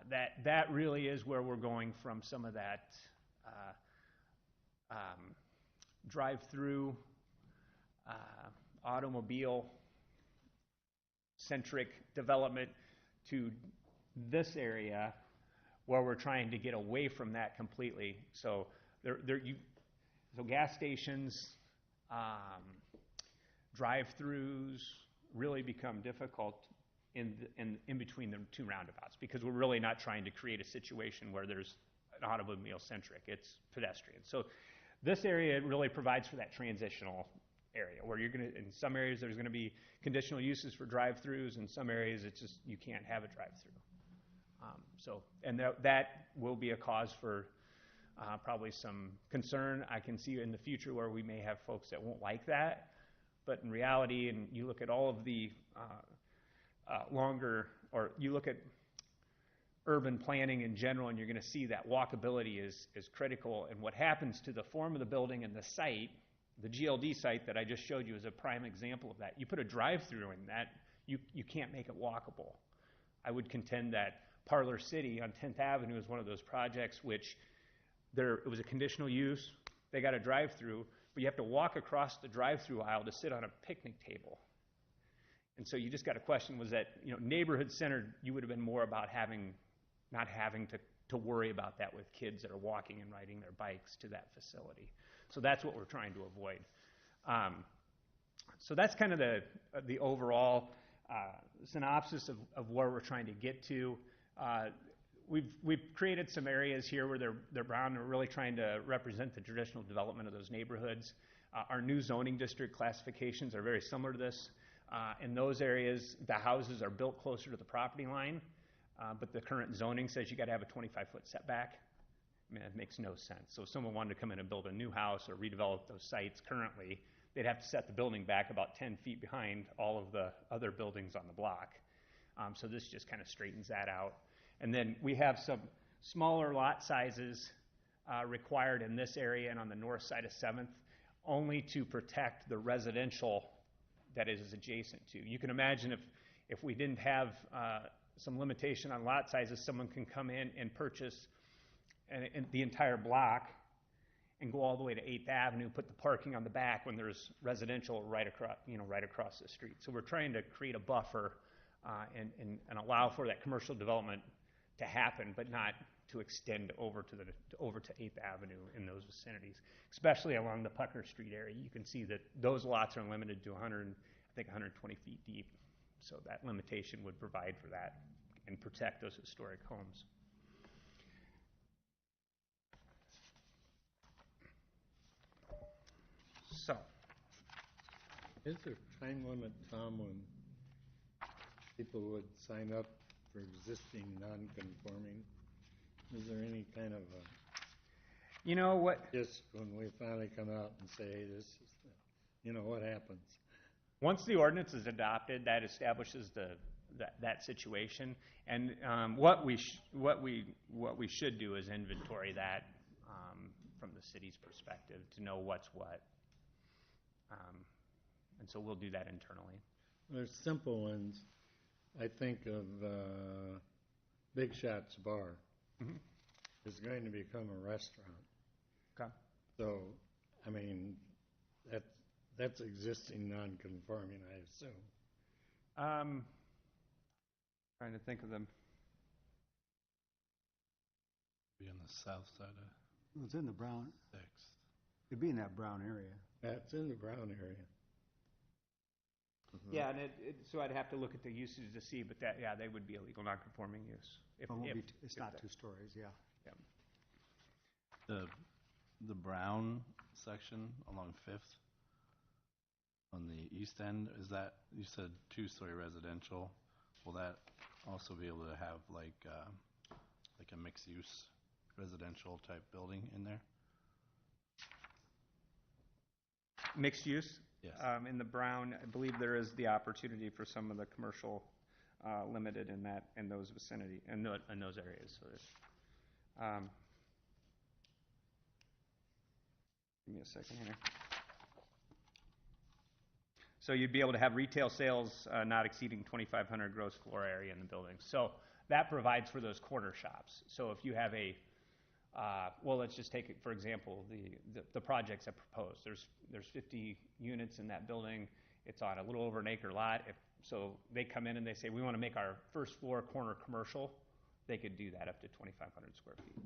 L: that really is where we're going from some of that drive-through automobile-centric development to this area where we're trying to get away from that completely. So so gas stations, drive-throughs really become difficult in between the 2 roundabouts, because we're really not trying to create a situation where there's an automobile-centric. It's pedestrian. So this area really provides for that transitional area where you're going to, in some areas, there's going to be conditional uses for drive-throughs. In some areas, it's just you can't have a drive-through. That will be a cause for probably some concern. I can see in the future where we may have folks that won't like that. But in reality, and you look at all of the you look at urban planning in general, and you're going to see that walkability is critical. And what happens to the form of the building and the site, the GLD site that I just showed you is a prime example of that. You put a drive-through in that, you can't make it walkable. I would contend that Parlor City on 10th Avenue is one of those projects which it was a conditional use. They got a drive-through, but you have to walk across the drive-through aisle to sit on a picnic table. And so you just got a question, was that, neighborhood centered, you would have been more about not having to worry about that with kids that are walking and riding their bikes to that facility. So that's what we're trying to avoid. So that's kind of the overall synopsis of where we're trying to get to. We've created some areas here where they're brown, and we're really trying to represent the traditional development of those neighborhoods. Our new zoning district classifications are very similar to this. In those areas, the houses are built closer to the property line, but the current zoning says you got to have a 25-foot setback. I mean, it makes no sense. So if someone wanted to come in and build a new house or redevelop those sites currently, they'd have to set the building back about 10 feet behind all of the other buildings on the block. So this just kind of straightens that out. And then we have some smaller lot sizes required in this area and on the north side of 7th, only to protect the residential that is adjacent to. You can imagine if we didn't have some limitation on lot sizes, someone can come in and purchase the entire block and go all the way to 8th Avenue, put the parking on the back when there's residential right across the street. So we're trying to create a buffer and allow for that commercial development to happen, but not to extend over to 8th Avenue in those vicinities, especially along the Pucker Street area. You can see that those lots are limited to 120 feet deep. So that limitation would provide for that and protect those historic homes. So,
C: is there a time limit, Tom, when people would sign up for existing non-conforming? Is there any kind of just when we finally come out and say, hey, this is, what happens?
L: Once the ordinance is adopted, that establishes the that situation. And what we should do is inventory that from the city's perspective to know what's what. And so we'll do that internally.
C: There's simple ones. I think of Big Shots Bar.
L: Mhm.
C: Is going to become a restaurant.
L: Okay.
C: So, I mean, that's existing non-conforming, I assume.
L: Trying to think of them.
M: Be on the south side of
D: It's in the brown,
M: 6th.
D: it'd be in that brown area.
C: That's in the Brown area.
L: Yeah, and so I'd have to look at the usage to see, but they would be a legal non-conforming use.
D: It's not 2 stories, yeah.
M: The brown section along 5th on the east end, is that, you said 2-story residential, will that also be able to have like a mixed-use residential type building in there?
L: Mixed use?
M: Yes.
L: In the brown, I believe there is the opportunity for some of the commercial limited in those vicinity, in those areas. So there's, give me a second here. So you'd be able to have retail sales not exceeding 2,500 gross floor area in the building. So that provides for those corner shops. So if you have well, let's just take it, for example, the projects I proposed. There's 50 units in that building. It's on a little over an acre lot. So they come in and they say, we want to make our first floor corner commercial. They could do that up to 2,500 square feet.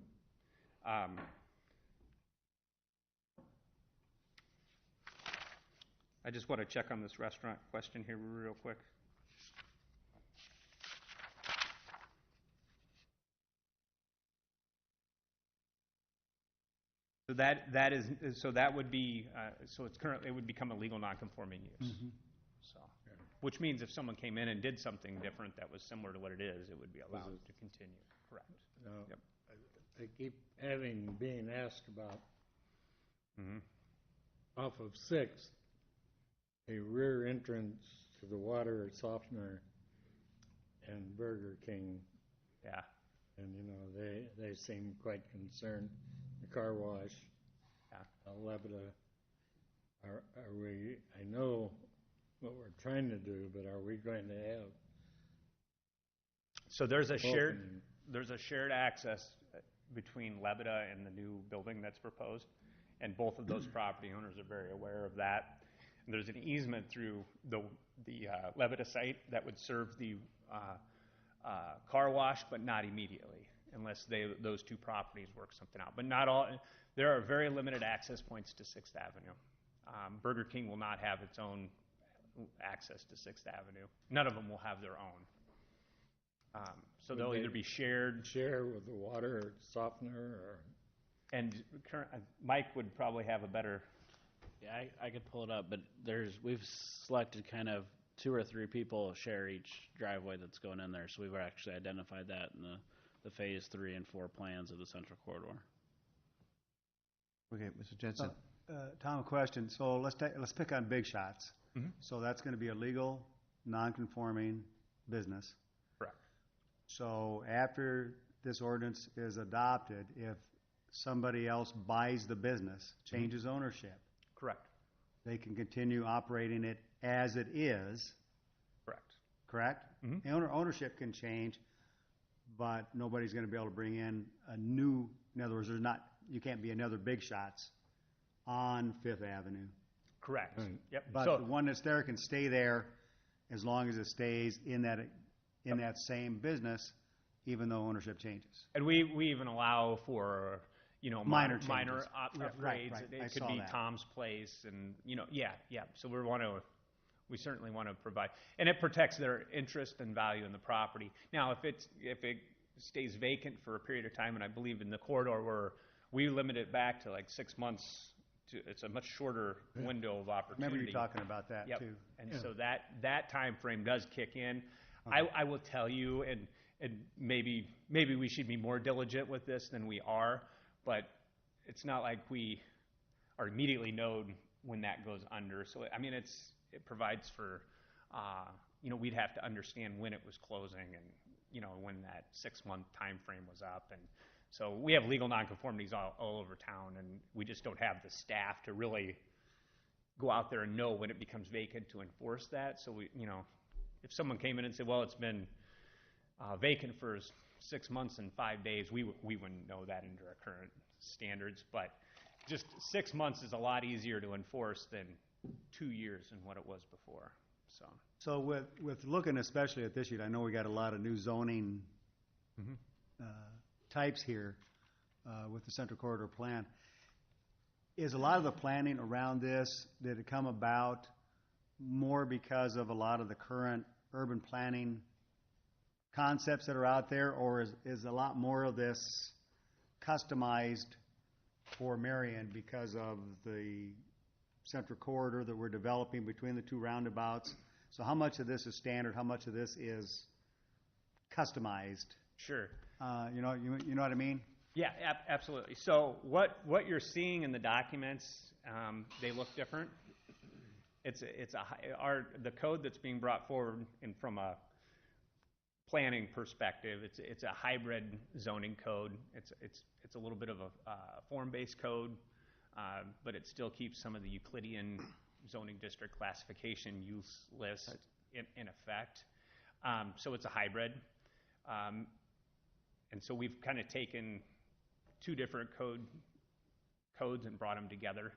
L: I just want to check on this restaurant question here real quick. So that would be it would become a legal non-conforming use.
D: Mhm.
L: So, which means if someone came in and did something different that was similar to what it is, it would be allowed to continue. Correct. Yep.
C: I keep being asked about
L: Mm-hmm.
C: off of 6th, a rear entrance to the water softener and Burger King.
L: Yeah.
C: And, they seem quite concerned. The car wash, Lebeda, are we, I know what we're trying to do, but are we going to have?
L: So there's a shared access between Lebeda and the new building that's proposed, and both of those property owners are very aware of that. And there's an easement through the Lebeda site that would serve the car wash, but not immediately, unless those two properties work something out. But not all. There are very limited access points to 6th Avenue. Burger King will not have its own access to 6th Avenue. None of them will have their own. So they'll either be shared.
C: Share with the water softener or?
L: And Mike would probably have a better.
I: Yeah, I could pull it up, but we've selected kind of 2 or 3 people share each driveway that's going in there. So we've actually identified that in the phase 3 and 4 plans of the central corridor.
A: Okay, Mr. Jensen.
D: Tom, a question. So let's pick on Big Shots.
L: Mm-hmm.
D: So that's going to be a legal, non-conforming business.
L: Correct.
D: So after this ordinance is adopted, if somebody else buys the business, changes ownership,
L: Correct.
D: they can continue operating it as it is. Correct?
L: Mm-hmm.
D: Ownership can change, but nobody's going to be able to bring in a new. In other words, you can't be another Big Shots on 5th Avenue.
L: Correct.
C: Right.
L: Yep.
D: But
L: So,
D: the one that's there can stay there as long as it stays in that same business, even though ownership changes.
L: and we even allow for
D: Minor
L: minor
D: changes.
L: upgrades.
D: Right.
L: It
D: I
L: could
D: saw
L: be
D: that.
L: Tom's Place, and yeah. So we certainly want to provide, and it protects their interest and value in the property. Now, if it stays vacant for a period of time, and I believe in the corridor we limit it back to like 6 months. It's a much shorter window of opportunity.
D: Remember you talking about that
L: Yep.
D: too.
L: And so that time frame does kick in. Okay. I will tell you, and maybe we should be more diligent with this than we are, but it's not like we are immediately known when that goes under. So I mean, it provides for we'd have to understand when it was closing and, when that 6-month time frame was up. And so we have legal nonconformities all over town, and we just don't have the staff to really go out there and know when it becomes vacant to enforce that. So if someone came in and said, well, it's been vacant for 6 months and 5 days, we wouldn't know that under our current standards. But just 6 months is a lot easier to enforce than 2 years and what it was before.
D: So with looking especially at this sheet, I know we got a lot of new zoning types here with the Central Corridor Plan. Is a lot of the planning around this, did it come about more because of a lot of the current urban planning concepts that are out there, or is a lot more of this customized for Marion because of the Central Corridor that we're developing between the two roundabouts? So how much of this is standard? How much of this is customized?
L: Sure.
D: You know what I mean?
L: Yeah, absolutely. So what you're seeing in the documents, they look different. The code that's being brought forward from a planning perspective, it's a hybrid zoning code. It's a little bit of a form-based code, but it still keeps some of the Euclidean zoning district classification use list in effect. So it's a hybrid. And so we've kind of taken two different codes and brought them together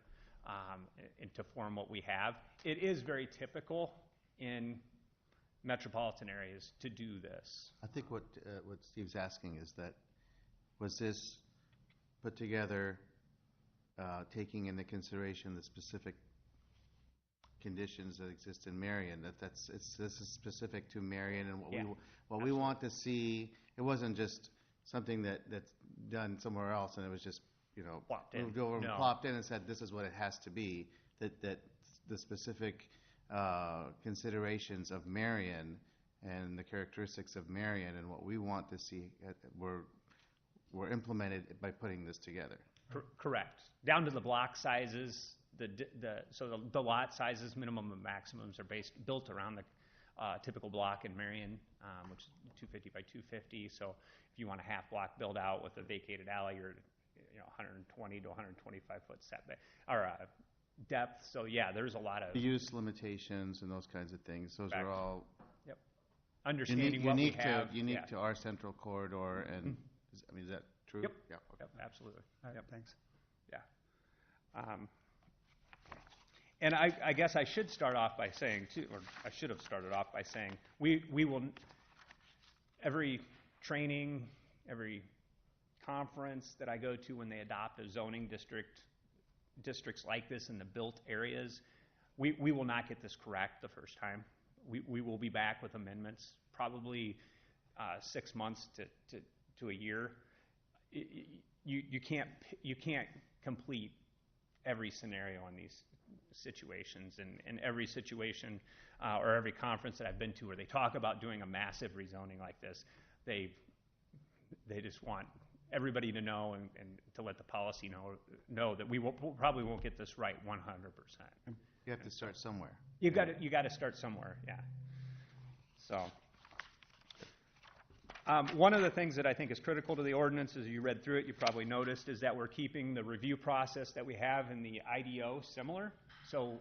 L: to form what we have. It is very typical in metropolitan areas to do this.
A: I think what Steve's asking is that, was this put together taking into consideration the specific conditions that exist in Marion? This is specific to Marion and what we want to see. It wasn't just something that's done somewhere else and it was just moved over and plopped in and said this is what it has to be. That the specific considerations of Marion and the characteristics of Marion and what we want to see were implemented by putting this together.
L: Correct. Down to the block sizes. The lot sizes, minimum and maximums, are built around the typical block in Marion, which is 250 by 250. So if you want a half block build out with a vacated alley, you're 120 to 125 foot setback or depth. So yeah, there's a lot of
A: use limitations and those kinds of things. Those are all
L: understanding what we have.
A: Unique to our Central Corridor, and is that true?
L: Yep.
A: Yeah. Okay.
L: Yep, absolutely.
D: All right, thanks.
L: Yeah. And I guess I should start off by saying too, or I should have started off by saying we will, every training, every conference that I go to when they adopt a zoning districts like this in the built areas, we will not get this correct the first time. We will be back with amendments, probably 6 months to a year. You can't complete every scenario in these situations, and every situation or every conference that I've been to where they talk about doing a massive rezoning like this, they just want everybody to know and to let the policy know that we probably won't get this right 100%.
A: You have to start somewhere.
L: You got to start somewhere, yeah. So one of the things that I think is critical to the ordinance, as you read through it, you probably noticed, is that we're keeping the review process that we have in the IDO similar. So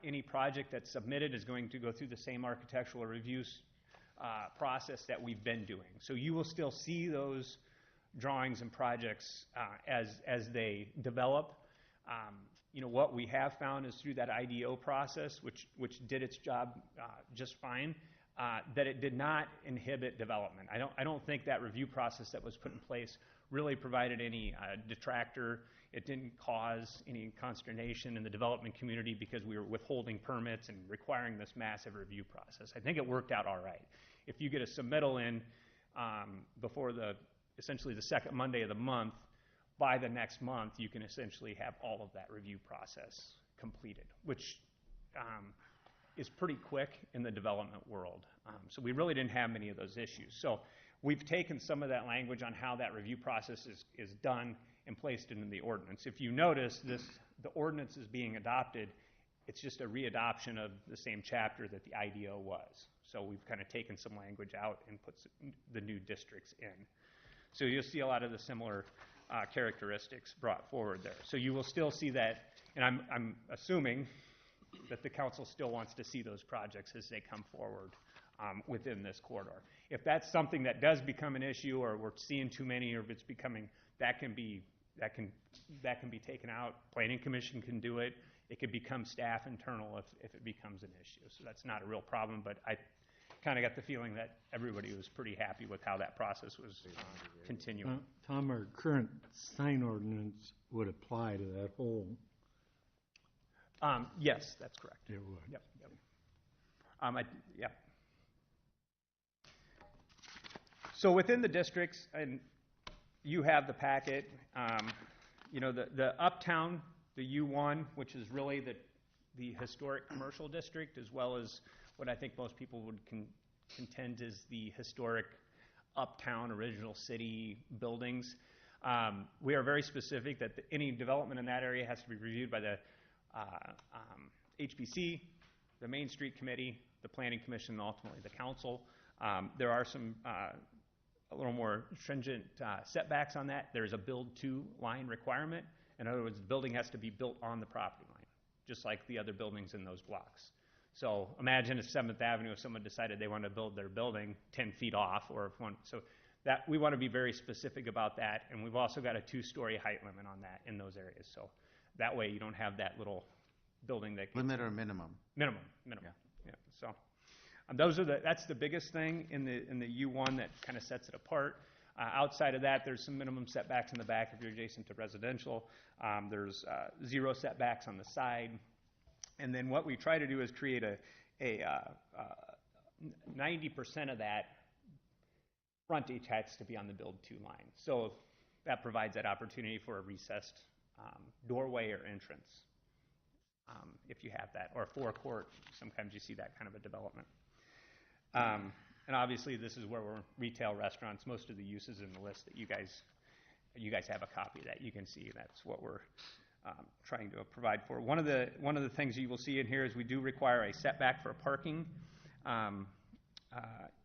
L: any project that's submitted is going to go through the same architectural reviews process that we've been doing. So you will still see those drawings and projects as they develop. What we have found is through that IDO process, which did its job just fine, that it did not inhibit development. I don't think that review process that was put in place really provided any detractor. It didn't cause any consternation in the development community because we were withholding permits and requiring this massive review process. I think it worked out all right. If you get a submittal in before essentially the second Monday of the month, by the next month you can essentially have all of that review process completed, which is pretty quick in the development world. So we really didn't have many of those issues. So we've taken some of that language on how that review process is done and placed it in the ordinance. If you notice, the ordinance is being adopted It's just a readoption of the same chapter that the IDO was. So we've kind of taken some language out and put the new districts in. So you'll see a lot of the similar characteristics brought forward there. So you will still see that, and I'm assuming that the council still wants to see those projects as they come forward within this corridor. If that's something that does become an issue, or we're seeing too many, or if it's becoming, that can be taken out. Planning Commission can do it. It could become staff internal if it becomes an issue. So that's not a real problem, but I kind of got the feeling that everybody was pretty happy with how that process was continuing.
C: Tom, our current sign ordinance would apply to that whole.
L: Yes, that's correct.
C: It would.
L: Yep. Yep. So within the districts, and you have the packet, the uptown, the U1, which is really the historic commercial district, as well as what I think most people would contend is the historic uptown original city buildings. We are very specific that any development in that area has to be reviewed by the HBC, the Main Street Committee, the Planning Commission, and ultimately the council. There are some a little more stringent setbacks on that. There's a build-to line requirement. In other words, the building has to be built on the property line, just like the other buildings in those blocks. So imagine if 7th Avenue, if someone decided they wanted to build their building 10 feet off, or if one, so that we want to be very specific about that, and we've also got a 2-story height limit on that in those areas. So that way you don't have that little building that
A: limit or minimum.
L: Minimum. Yeah. So that's the biggest thing in the U1 that kind of sets it apart. Outside of that, there's some minimum setbacks in the back if you're adjacent to residential. There's 0 setbacks on the side. And then what we try to do is create a 90% of that frontage has to be on the build-to line. So that provides that opportunity for a recessed doorway or entrance, if you have that, or a forecourt. Sometimes you see that kind of a development. And obviously, this is where we're retail restaurants. Most of the uses in the list that you guys have a copy that you can see. That's what we're trying to provide for. One of the things you will see in here is we do require a setback for parking.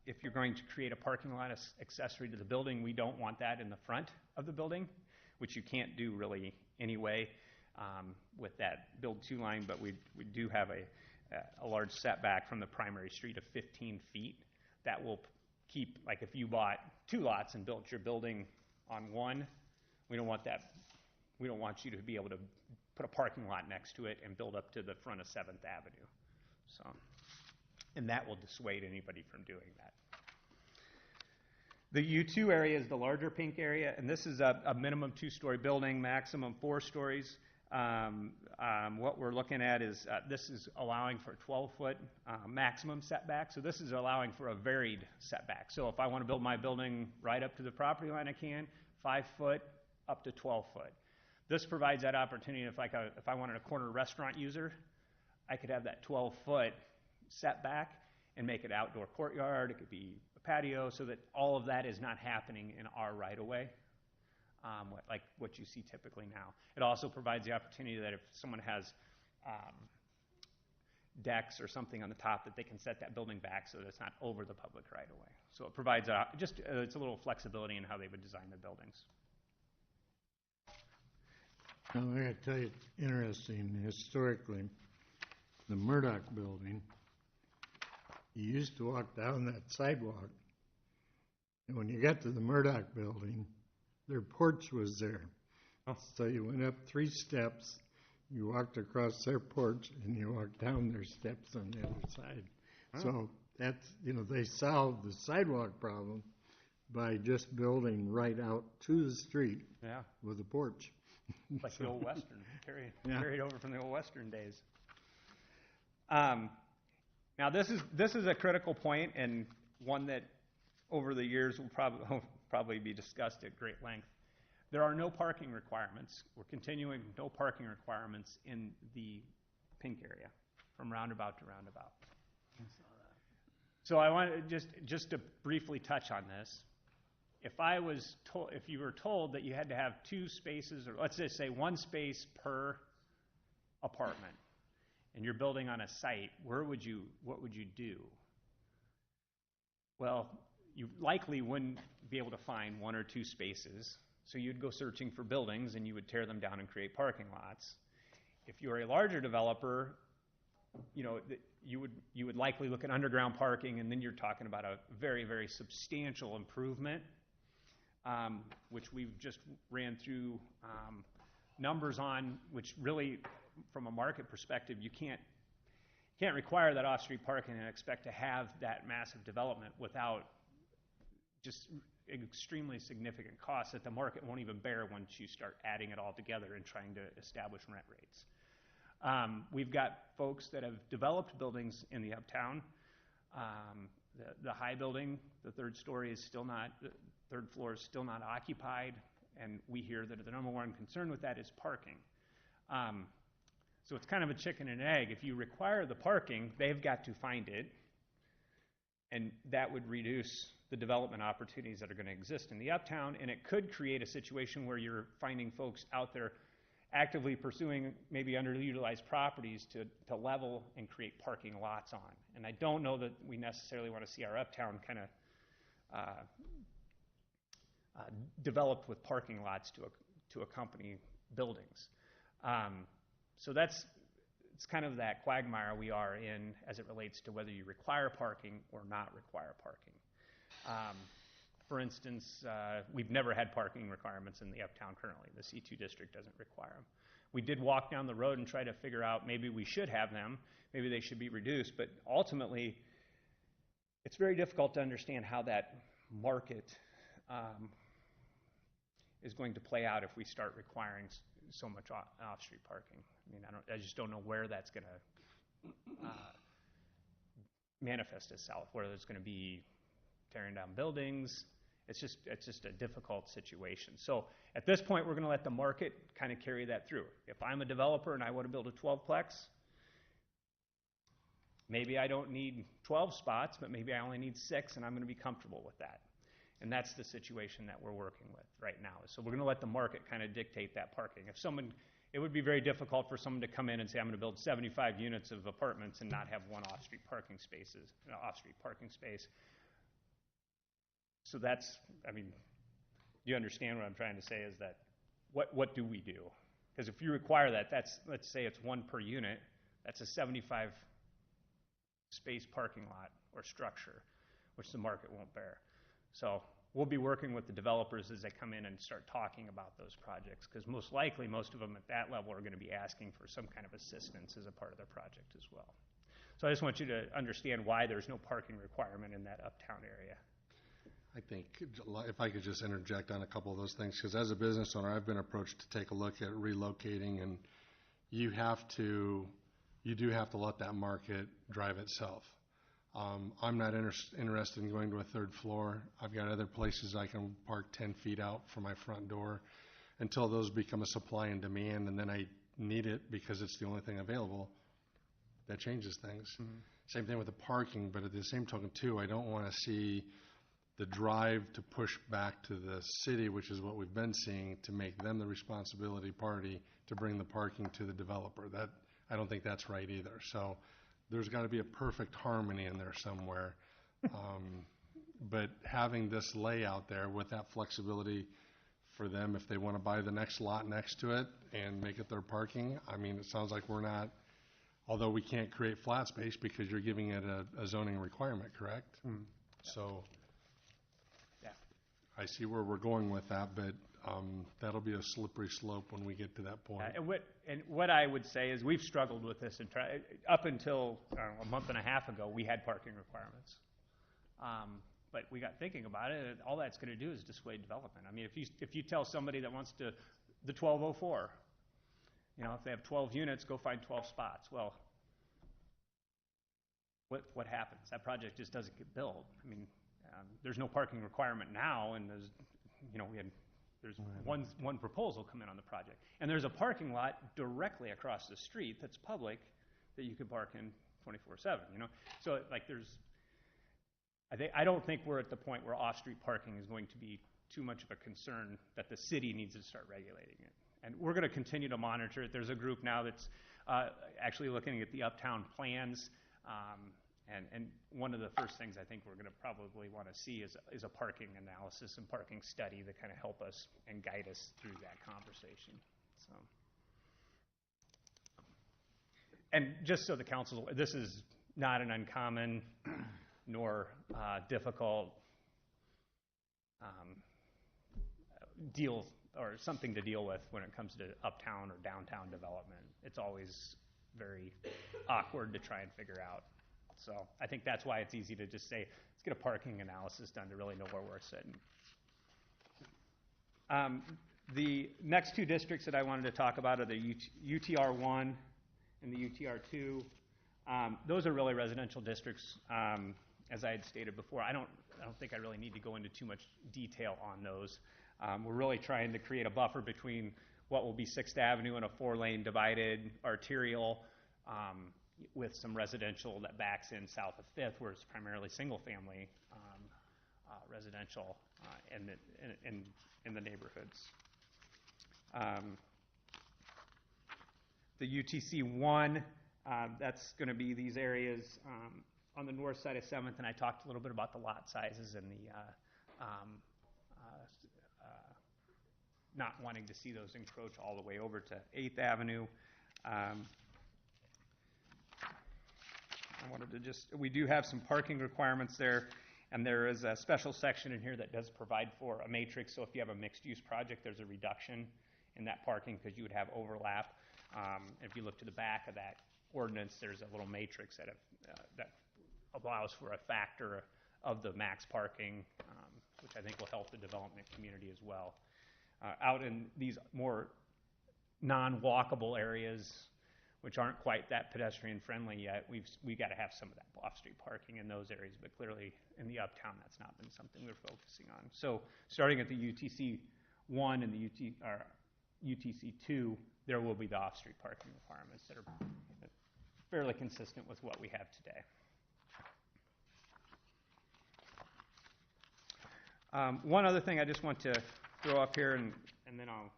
L: If you're going to create a parking lot accessory to the building, we don't want that in the front of the building, which you can't do really anyway with that build-to line. But we do have a large setback from the primary street of 15 feet. That will keep, like if you bought 2 lots and built your building on one, we don't want that. We don't want you to be able to put a parking lot next to it and build up to the front of 7th Avenue. So, and that will dissuade anybody from doing that. The U2 area is the larger pink area, and this is a minimum 2-story building, maximum 4 stories. What we're looking at is this is allowing for 12-foot maximum setback. So this is allowing for a varied setback. So if I want to build my building right up to the property line, I can, 5 foot up to 12 foot. This provides that opportunity. If I wanted a corner restaurant user, I could have that 12-foot setback and make it outdoor courtyard. It could be a patio, so that all of that is not happening in our right-of-way. Like what you see typically now. It also provides the opportunity that if someone has decks or something on the top, that they can set that building back so that it's not over the public right-of-way. So it provides it's a little flexibility in how they would design their buildings.
C: Now, I got to tell you, it's interesting. Historically, the Murdoch building, you used to walk down that sidewalk, and when you got to the Murdoch building, their porch was there. Oh. So you went up 3 steps, you walked across their porch, and you walked down their steps on the other side. Oh. So that's, they solved the sidewalk problem by just building right out to the street with a porch.
L: Like the old Western, carried over from the old Western days. Now this is a critical point, and one that over the years will probably be discussed at great length. There are no parking requirements. We're continuing no parking requirements in the pink area from roundabout to roundabout. I saw that. So I want to just to briefly touch on this. If you were told that you had to have 2 spaces, or let's just say 1 space per apartment, and you're building on a site, what would you do? Well, you likely wouldn't be able to find one or two spaces, so you'd go searching for buildings and you would tear them down and create parking lots. If you're a larger developer, you would likely look at underground parking, and then you're talking about a very, very substantial improvement, which we've just ran through numbers on, which really, from a market perspective, you can't require that off-street parking and expect to have that massive development without just extremely significant costs that the market won't even bear once you start adding it all together and trying to establish rent rates. We've got folks that have developed buildings in the uptown. The high building, the third floor is still not occupied, and we hear that the number one concern with that is parking. So it's kind of a chicken and egg. If you require the parking, they've got to find it, and that would reduce the development opportunities that are going to exist in the uptown, and it could create a situation where you're finding folks out there actively pursuing maybe underutilized properties to level and create parking lots on. And I don't know that we necessarily want to see our uptown kind of developed with parking lots to accompany buildings. So it's kind of that quagmire we are in as it relates to whether you require parking or not require parking. For instance, we've never had parking requirements in the uptown currently. The C2 district doesn't require them. We did walk down the road and try to figure out maybe we should have them, maybe they should be reduced, but ultimately it's very difficult to understand how that market is going to play out if we start requiring so much off-street parking. I mean, I just don't know where that's going to manifest itself, whether it's going to be tearing down buildings. It's just a difficult situation. So at this point, we're going to let the market kind of carry that through. If I'm a developer and I want to build a 12-plex, maybe I don't need 12 spots, but maybe I only need 6, and I'm going to be comfortable with that. And that's the situation that we're working with right now. So we're going to let the market kind of dictate that parking. It would be very difficult for someone to come in and say, I'm going to build 75 units of apartments and not have one off-street parking space. So you understand what I'm trying to say is that what do we do? Because if you require that, let's say it's 1 per unit, that's a 75 space parking lot or structure, which the market won't bear. So we'll be working with the developers as they come in and start talking about those projects, because most likely most of them at that level are going to be asking for some kind of assistance as a part of their project as well. So I just want you to understand why there's no parking requirement in that uptown area.
E: I think if I could just interject on a couple of those things, because as a business owner, I've been approached to take a look at relocating, and you do have to let that market drive itself. I'm not interested in going to a third floor. I've got other places I can park 10 feet out from my front door until those become a supply and demand, and then I need it because it's the only thing available. That changes things. Mm-hmm. Same thing with the parking, but at the same token, too, I don't want to see the drive to push back to the city, which is what we've been seeing, to make them the responsibility party to bring the parking to the developer. I don't think that's right either. So there's got to be a perfect harmony in there somewhere. But having this layout there with that flexibility for them, if they want to buy the next lot next to it and make it their parking, I mean, it sounds like we're not, although we can't create flat space because you're giving it a zoning requirement, correct? Mm. So I see where we're going with that, but that'll be a slippery slope when we get to that point.
L: And what I would say is we've struggled with this, up until a month and a half ago, we had parking requirements. But we got thinking about it, and all that's going to do is dissuade development. I mean, if you tell somebody that wants to, the 1204, if they have 12 units, go find 12 spots. Well, what happens? That project just doesn't get built. I mean, there's no parking requirement now, and there's one proposal come in on the project, and there's a parking lot directly across the street that's public that you can park in 24/7. So I don't think we're at the point where off-street parking is going to be too much of a concern that the city needs to start regulating it. And we're going to continue to monitor it. There's a group now that's actually looking at the uptown plans. And one of the first things I think we're going to probably want to see is a parking analysis and parking study that kind of help us and guide us through that conversation. So, and just so the council, this is not an uncommon nor difficult deal or something to deal with when it comes to uptown or downtown development. It's always very awkward to try and figure out. So I think that's why it's easy to just say, let's get a parking analysis done to really know where we're sitting. The next two districts that I wanted to talk about are the UTR1 and the UTR2. Those are really residential districts, as I had stated before. I don't think I really need to go into too much detail on those. We're really trying to create a buffer between what will be 6th Avenue and a 4-lane divided arterial with some residential that backs in south of 5th, where it's primarily single-family residential in the neighborhoods. The UTC1, that's going to be these areas on the north side of 7th, and I talked a little bit about the lot sizes and the not wanting to see those encroach all the way over to 8th Avenue. We do have some parking requirements there, and there is a special section in here that does provide for a matrix. So if you have a mixed-use project, there's a reduction in that parking because you would have overlap. If you look to the back of that ordinance, there's a little matrix that allows for a factor of the max parking, which I think will help the development community as well. Out in these more non-walkable areas, which aren't quite that pedestrian-friendly yet, we got to have some of that off-street parking in those areas, but clearly in the uptown, that's not been something we're focusing on. So starting at the UTC1 and the UTC2, there will be the off-street parking requirements that are fairly consistent with what we have today. One other thing I just want to throw up here, and then I'll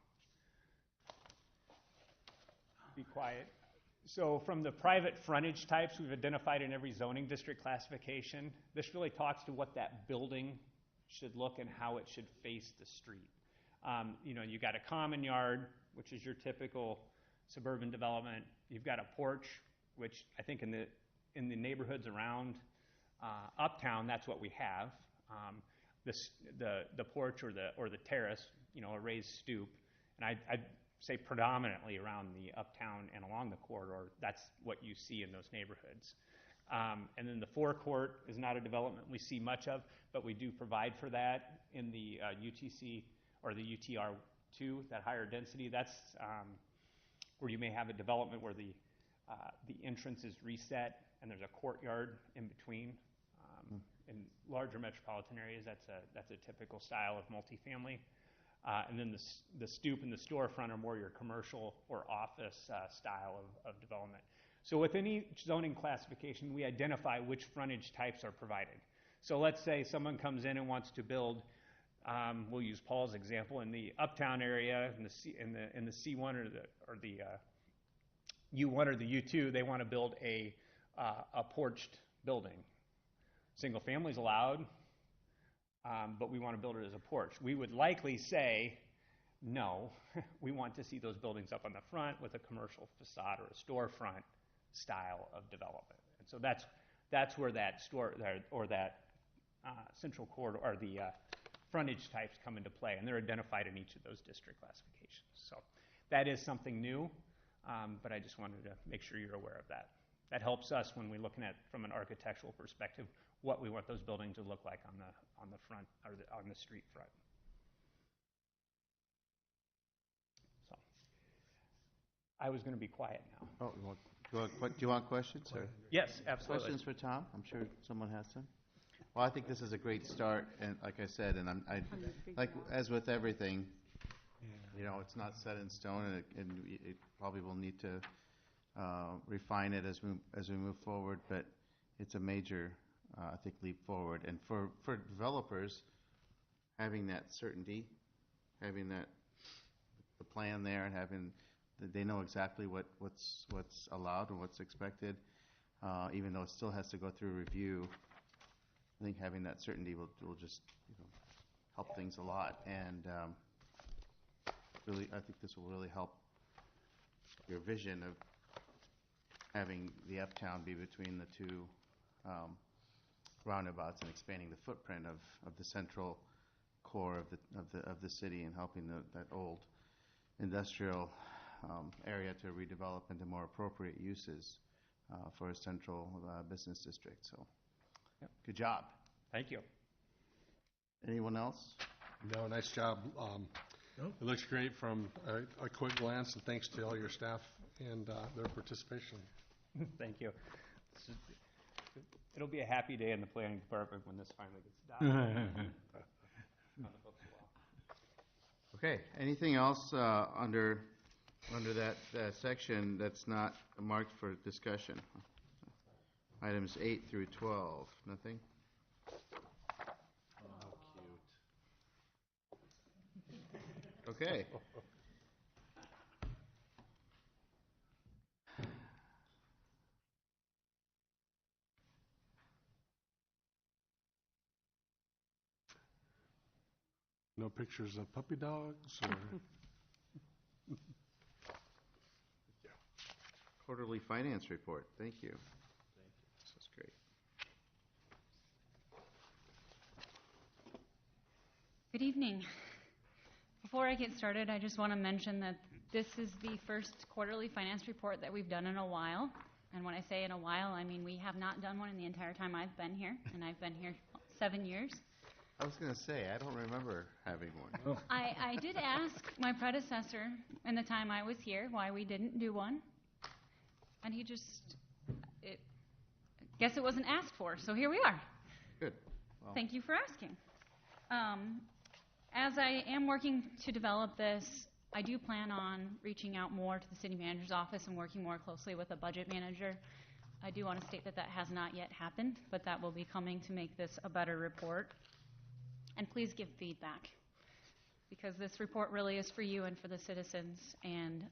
L: be quiet. So from the private frontage types we've identified in every zoning district classification, this really talks to what that building should look and how it should face the street. You got a common yard, which is your typical suburban development. You've got a porch, which I think in the neighborhoods around uptown, that's what we have. The porch or the terrace, a raised stoop, and I'd say predominantly around the uptown and along the corridor, that's what you see in those neighborhoods. And then the forecourt is not a development we see much of, but we do provide for that in the UTC or the UTR2, that higher density. That's where you may have a development where the entrance is reset and there's a courtyard in between. In larger metropolitan areas, that's a typical style of multifamily. And then the stoop and the storefront are more your commercial or office style of development. So with any zoning classification, we identify which frontage types are provided. So let's say someone comes in and wants to build, we'll use Paul's example, in the uptown area, in the C1 or the U1 or the U2, they want to build a porched building. Single family is allowed, but we want to build it as a porch. We would likely say, no, we want to see those buildings up on the front with a commercial facade or a storefront style of development. And so that's where that central corridor or the frontage types come into play, and they're identified in each of those district classifications. So that is something new, but I just wanted to make sure you're aware of that. That helps us when we're looking at, from an architectural perspective, what we want those buildings to look like on the front or on the street front. So I was going to be quiet now.
A: Oh, do you want questions? Or?
L: Yes, absolutely.
A: Questions for Tom? I'm sure someone has some. Well, I think this is a great start, and like I said, and I like as with everything, it's not set in stone, and it probably will need to refine it as we move forward. But it's a major, I think, leap forward, and for developers, having that certainty, having that the plan there and that they know exactly what's allowed and what's expected, even though it still has to go through review. I think having that certainty will just help things a lot, and really, I think this will really help your vision of having the uptown be between the two roundabouts and expanding the footprint of the central core of the city and helping that old industrial area to redevelop into more appropriate uses for a central business district. So,
L: Yep.
A: Good job.
L: Thank you.
A: Anyone else?
E: No, nice job. It looks great from a quick glance, and thanks to all your staff and their participation.
L: Thank you. It'll be a happy day in the planning department when this finally gets adopted. On the books as well.
A: Okay. Anything else under that section that's not marked for discussion? Items 8 through 12. Nothing?
M: Oh, cute.
A: Okay.
E: No pictures of puppy dogs or?
A: Quarterly finance report. Thank you. This is great.
N: Good evening. Before I get started, I just want to mention that this is the first quarterly finance report that we've done in a while. And when I say in a while, I mean we have not done one in the entire time I've been here, and I've been here 7 years.
A: I was going to say, I don't remember having one.
N: I did ask my predecessor in the time I was here why we didn't do one. And he just, guess it wasn't asked for, so here we are.
A: Good. Well,
N: Thank you for asking. As I am working to develop this, I do plan on reaching out more to the city manager's office and working more closely with the budget manager. I do want to state that that has not yet happened, but that will be coming to make this a better report. And please give feedback, because this report really is for you and for the citizens, and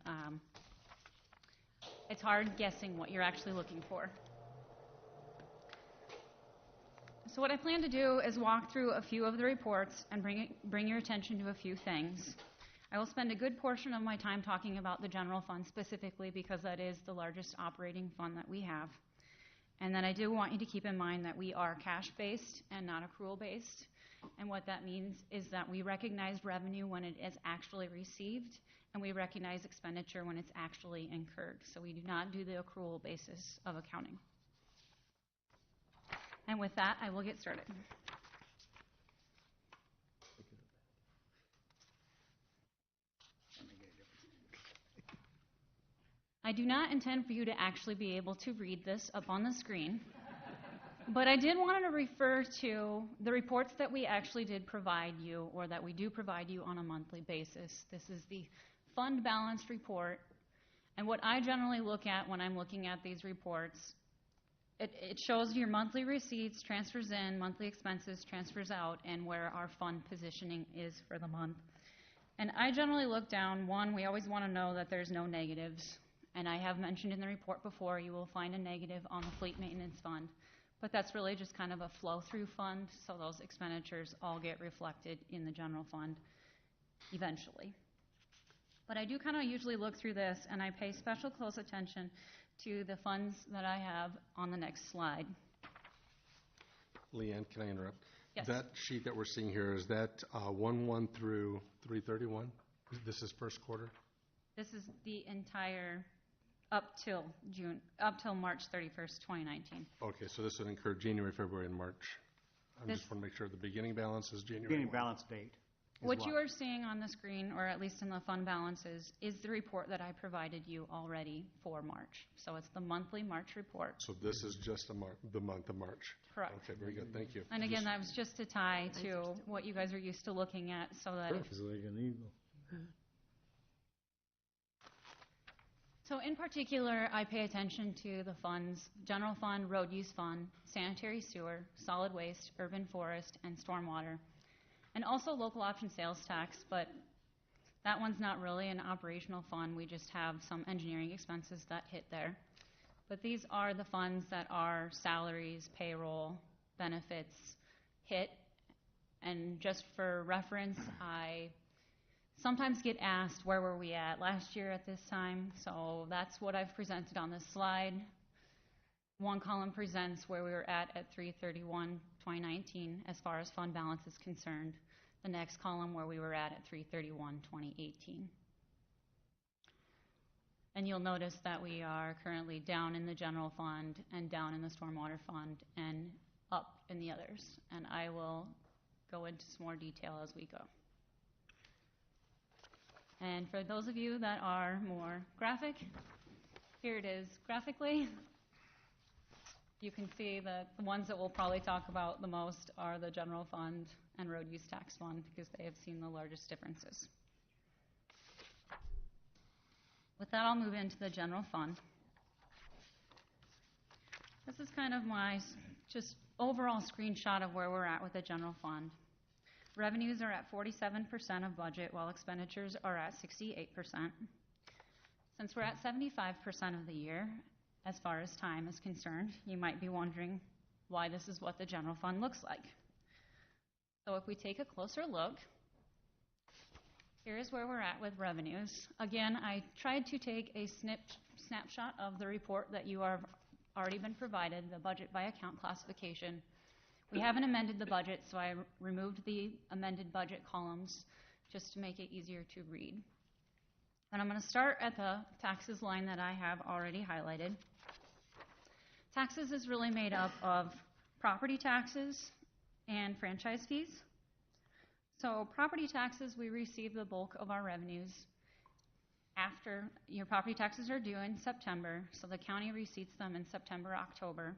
N: it's hard guessing what you're actually looking for. So what I plan to do is walk through a few of the reports and bring your attention to a few things. I will spend a good portion of my time talking about the general fund specifically, because that is the largest operating fund that we have. And then I do want you to keep in mind that we are cash-based and not accrual-based. And what that means is that we recognize revenue when it is actually received, and we recognize expenditure when it's actually incurred. So we do not do the accrual basis of accounting. And with that, I will get started. I do not intend for you to actually be able to read this up on the screen, but I did want to refer to the reports that we actually did provide you, or that we do provide you on a monthly basis. This is the fund balance report, and what I generally look at when I'm looking at these reports, it shows your monthly receipts, transfers in, monthly expenses, transfers out, and where our fund positioning is for the month. And I generally look down. One, we always want to know that there's no negatives. And I have mentioned in the report before, you will find a negative on the fleet maintenance fund. But that's really just kind of a flow-through fund, so those expenditures all get reflected in the general fund eventually. But I do kind of usually look through this, and I pay special close attention to the funds that I have on the next slide.
E: Leanne, can I interrupt?
N: Yes.
E: That sheet that we're seeing here, is that 1/1 through 3/31? This is first quarter?
N: This is the entire up till March 31st, 2019.
E: Okay, so this would incur January, February, and March. I
N: This-
E: just want to make sure the beginning balance is January
D: Beginning
E: 1.
D: balance date. is
N: What you are seeing on the screen, or at least in the fund balances, is the report that I provided you already for March. So it's the monthly March report.
E: So this is just the month of March?
N: Correct.
E: Okay, very good, thank you.
N: And again, that was just to tie to what you guys are used to looking at, so that if
C: It's like an eagle.
N: So in particular, I pay attention to the funds: general fund, road use fund, sanitary sewer, solid waste, urban forest, and stormwater, and also local option sales tax. But That one's not really an operational fund. We just have some engineering expenses that hit there. But these are the funds that our salaries, payroll, benefits hit. And just for reference, I sometimes get asked where were we at last year at this time. So that's what I've presented on this slide. One column presents where we were at 3/31/2019 as far as fund balance is concerned. The next column where we were at 3/31/2018. And you'll notice that we are currently down in the general fund and down in the stormwater fund and up in the others. And I will go into some more detail as we go. And for those of you that are more graphic, here it is graphically. You can see that the ones that we'll probably talk about the most are the general fund and road use tax fund because they have seen the largest differences. With that, I'll move into the general fund. This is kind of my just overall screenshot of where we're at with the general fund. Revenues are at 47% of budget while expenditures are at 68%. Since we're at 75% of the year, as far as time is concerned, you might be wondering why this is what the general fund looks like. So if we take a closer look, here's where we're at with revenues. Again, I tried to take a snapshot of the report that you have already been provided, the budget by account classification. We haven't amended the budget, so I removed the amended budget columns just to make it easier to read. And I'm going to start at the taxes line that I have already highlighted. Taxes is really made up of property taxes and franchise fees. So property taxes, we receive the bulk of our revenues after your property taxes are due in September, so the county receipts them in September, October,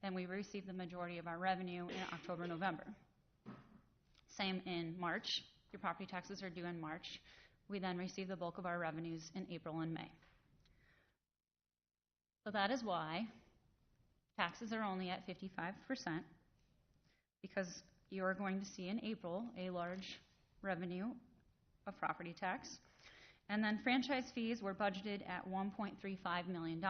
N: then we receive the majority of our revenue in October, November. Same in March. Your property taxes are due in March. We then receive the bulk of our revenues in April and May. So that is why taxes are only at 55%, because you are going to see in April a large revenue of property tax. And then franchise fees were budgeted at $1.35 million.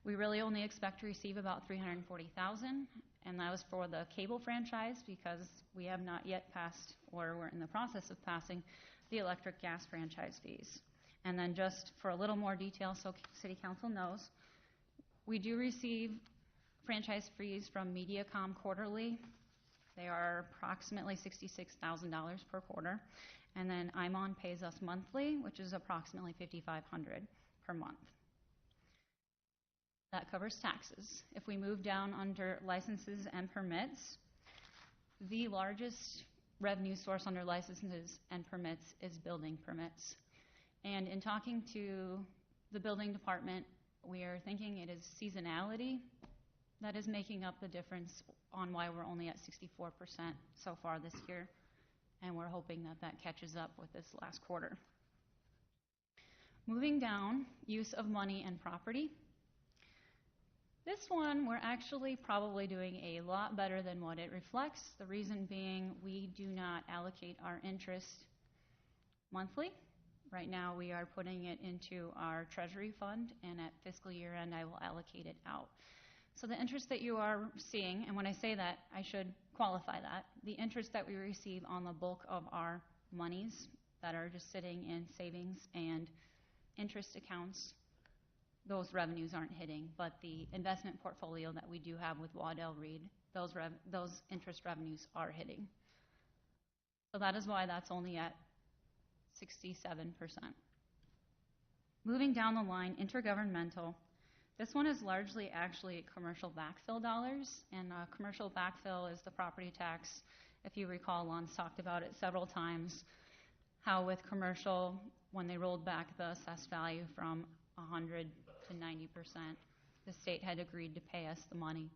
N: We really only expect to receive about $340,000, and that was for the cable franchise because we have not yet passed, or we're in the process of passing, the electric gas franchise fees. And then just for a little more detail so City Council knows, we do receive franchise fees from MediaCom quarterly. They are approximately $66,000 per quarter. And then IMON pays us monthly, which is approximately $5,500 per month. That covers taxes. If we move down under licenses and permits, the largest revenue source under licenses and permits is building permits. And in talking to the building department, we are thinking it is seasonality that is making up the difference on why we're only at 64% so far this year. And we're hoping that that catches up with this last quarter. Moving down, use of money and property. This one, we're actually probably doing a lot better than what it reflects. The reason being, we do not allocate our interest monthly. Right now, we are putting it into our treasury fund, and at fiscal year end, I will allocate it out. So the interest that you are seeing, and when I say that, I should qualify that, the interest that we receive on the bulk of our monies that are just sitting in savings and interest accounts, those revenues aren't hitting, but the investment portfolio that we do have with Waddell Reed, those interest revenues are hitting. So that is why that's only at 67%. Moving down the line, intergovernmental. This one is largely actually commercial backfill dollars, and commercial backfill is the property tax. If you recall, Lon's talked about it several times, how with commercial, when they rolled back the assessed value from 100 to 90%, the state had agreed to pay us the money.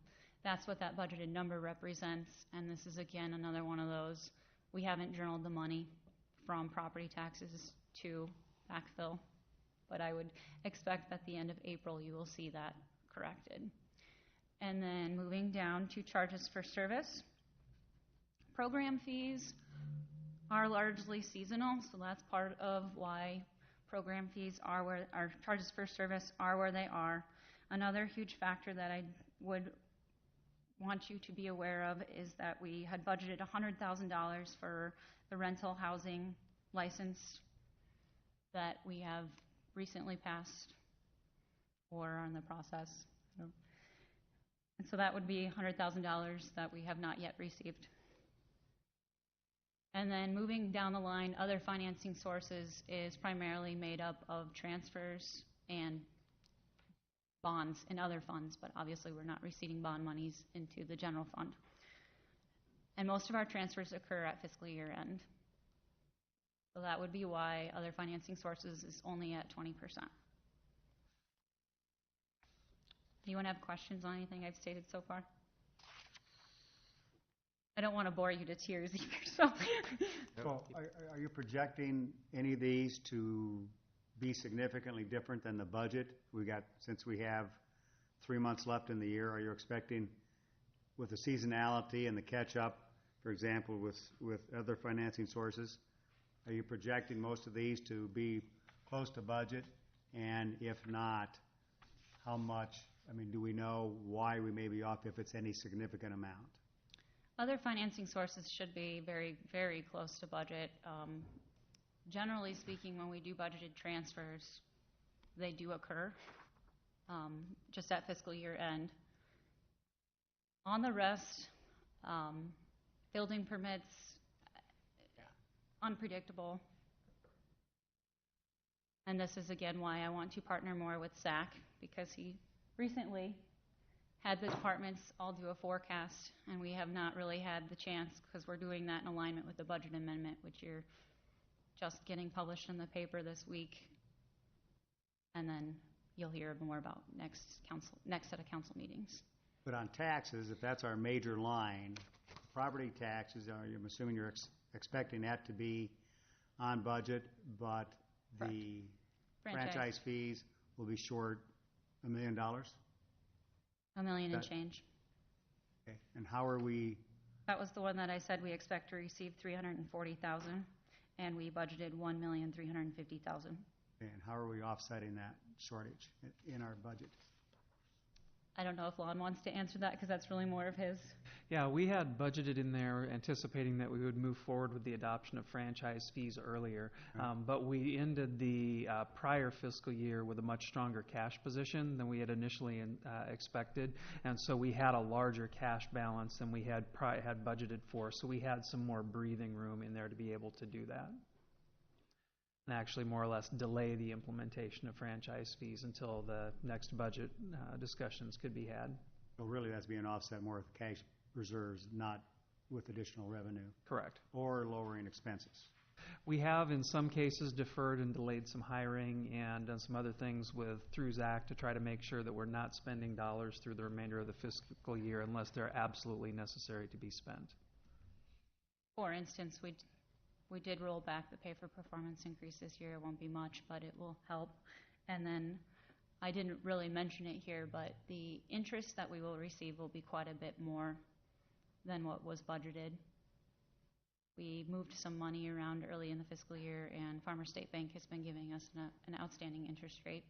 N: That's what that budgeted number represents, and this is again another one of those. We haven't journaled the money from property taxes to backfill, but I would expect at the end of April you will see that corrected. And then moving down to charges for service. Program fees are largely seasonal, so that's part of why program fees are where, our charges for service are where they are. Another huge factor that I would want you to be aware of is that we had budgeted $100,000 for the rental housing license that we have recently passed or are in the process. And so that would be $100,000 that we have not yet received. And then moving down the line, other financing sources is primarily made up of transfers and bonds and other funds, but obviously we're not receiving bond monies into the general fund. And most of our transfers occur at fiscal year end. So that would be why other financing sources is only at 20%. Anyone have questions on anything I've stated so far? I don't want to bore you to tears either, so.
D: So are you projecting any of these to be significantly different than the budget? Since we have 3 months left in the year, are you expecting with the seasonality and the catch-up, for example, with other financing sources, are you projecting most of these to be close to budget? And if not, how much? I mean, do we know why we may be off if it's any significant amount?
N: Other financing sources should be very, very close to budget. Generally speaking, when we do budgeted transfers, they do occur just at fiscal year end. On the rest, building permits, unpredictable. And this is again why I want to partner more with Zach, because he recently had the departments all do a forecast, and we have not really had the chance, because we're doing that in alignment with the budget amendment, which you're just getting published in the paper this week. And then you'll hear more about next set of council meetings.
D: But on taxes, if that's our major line, property taxes, I'm assuming you're expecting that to be on budget, but the franchise fees will be short $1 million?
N: $1 million and change.
D: Okay. And how are we?
N: That was the one that I said we expect to receive $340,000, and we budgeted $1,350,000.
D: And how are we offsetting that shortage in our budget?
N: I don't know if Lon wants to answer that, because that's really more of his.
G: Yeah, we had budgeted in there anticipating that we would move forward with the adoption of franchise fees earlier, but we ended the prior fiscal year with a much stronger cash position than we had initially expected, and so we had a larger cash balance than we had budgeted for, so we had some more breathing room in there to be able to do that. And actually more or less delay the implementation of franchise fees until the next budget discussions could be had.
D: So really that's being offset more with cash reserves, not with additional revenue.
G: Correct.
D: Or lowering expenses.
G: We have in some cases deferred and delayed some hiring and done some other things through Zach to try to make sure that we're not spending dollars through the remainder of the fiscal year unless they're absolutely necessary to be spent.
N: For instance, we did roll back the pay for performance increase this year. It won't be much, but it will help. And then I didn't really mention it here, but the interest that we will receive will be quite a bit more than what was budgeted. We moved some money around early in the fiscal year, and Farmer State Bank has been giving us an outstanding interest rate.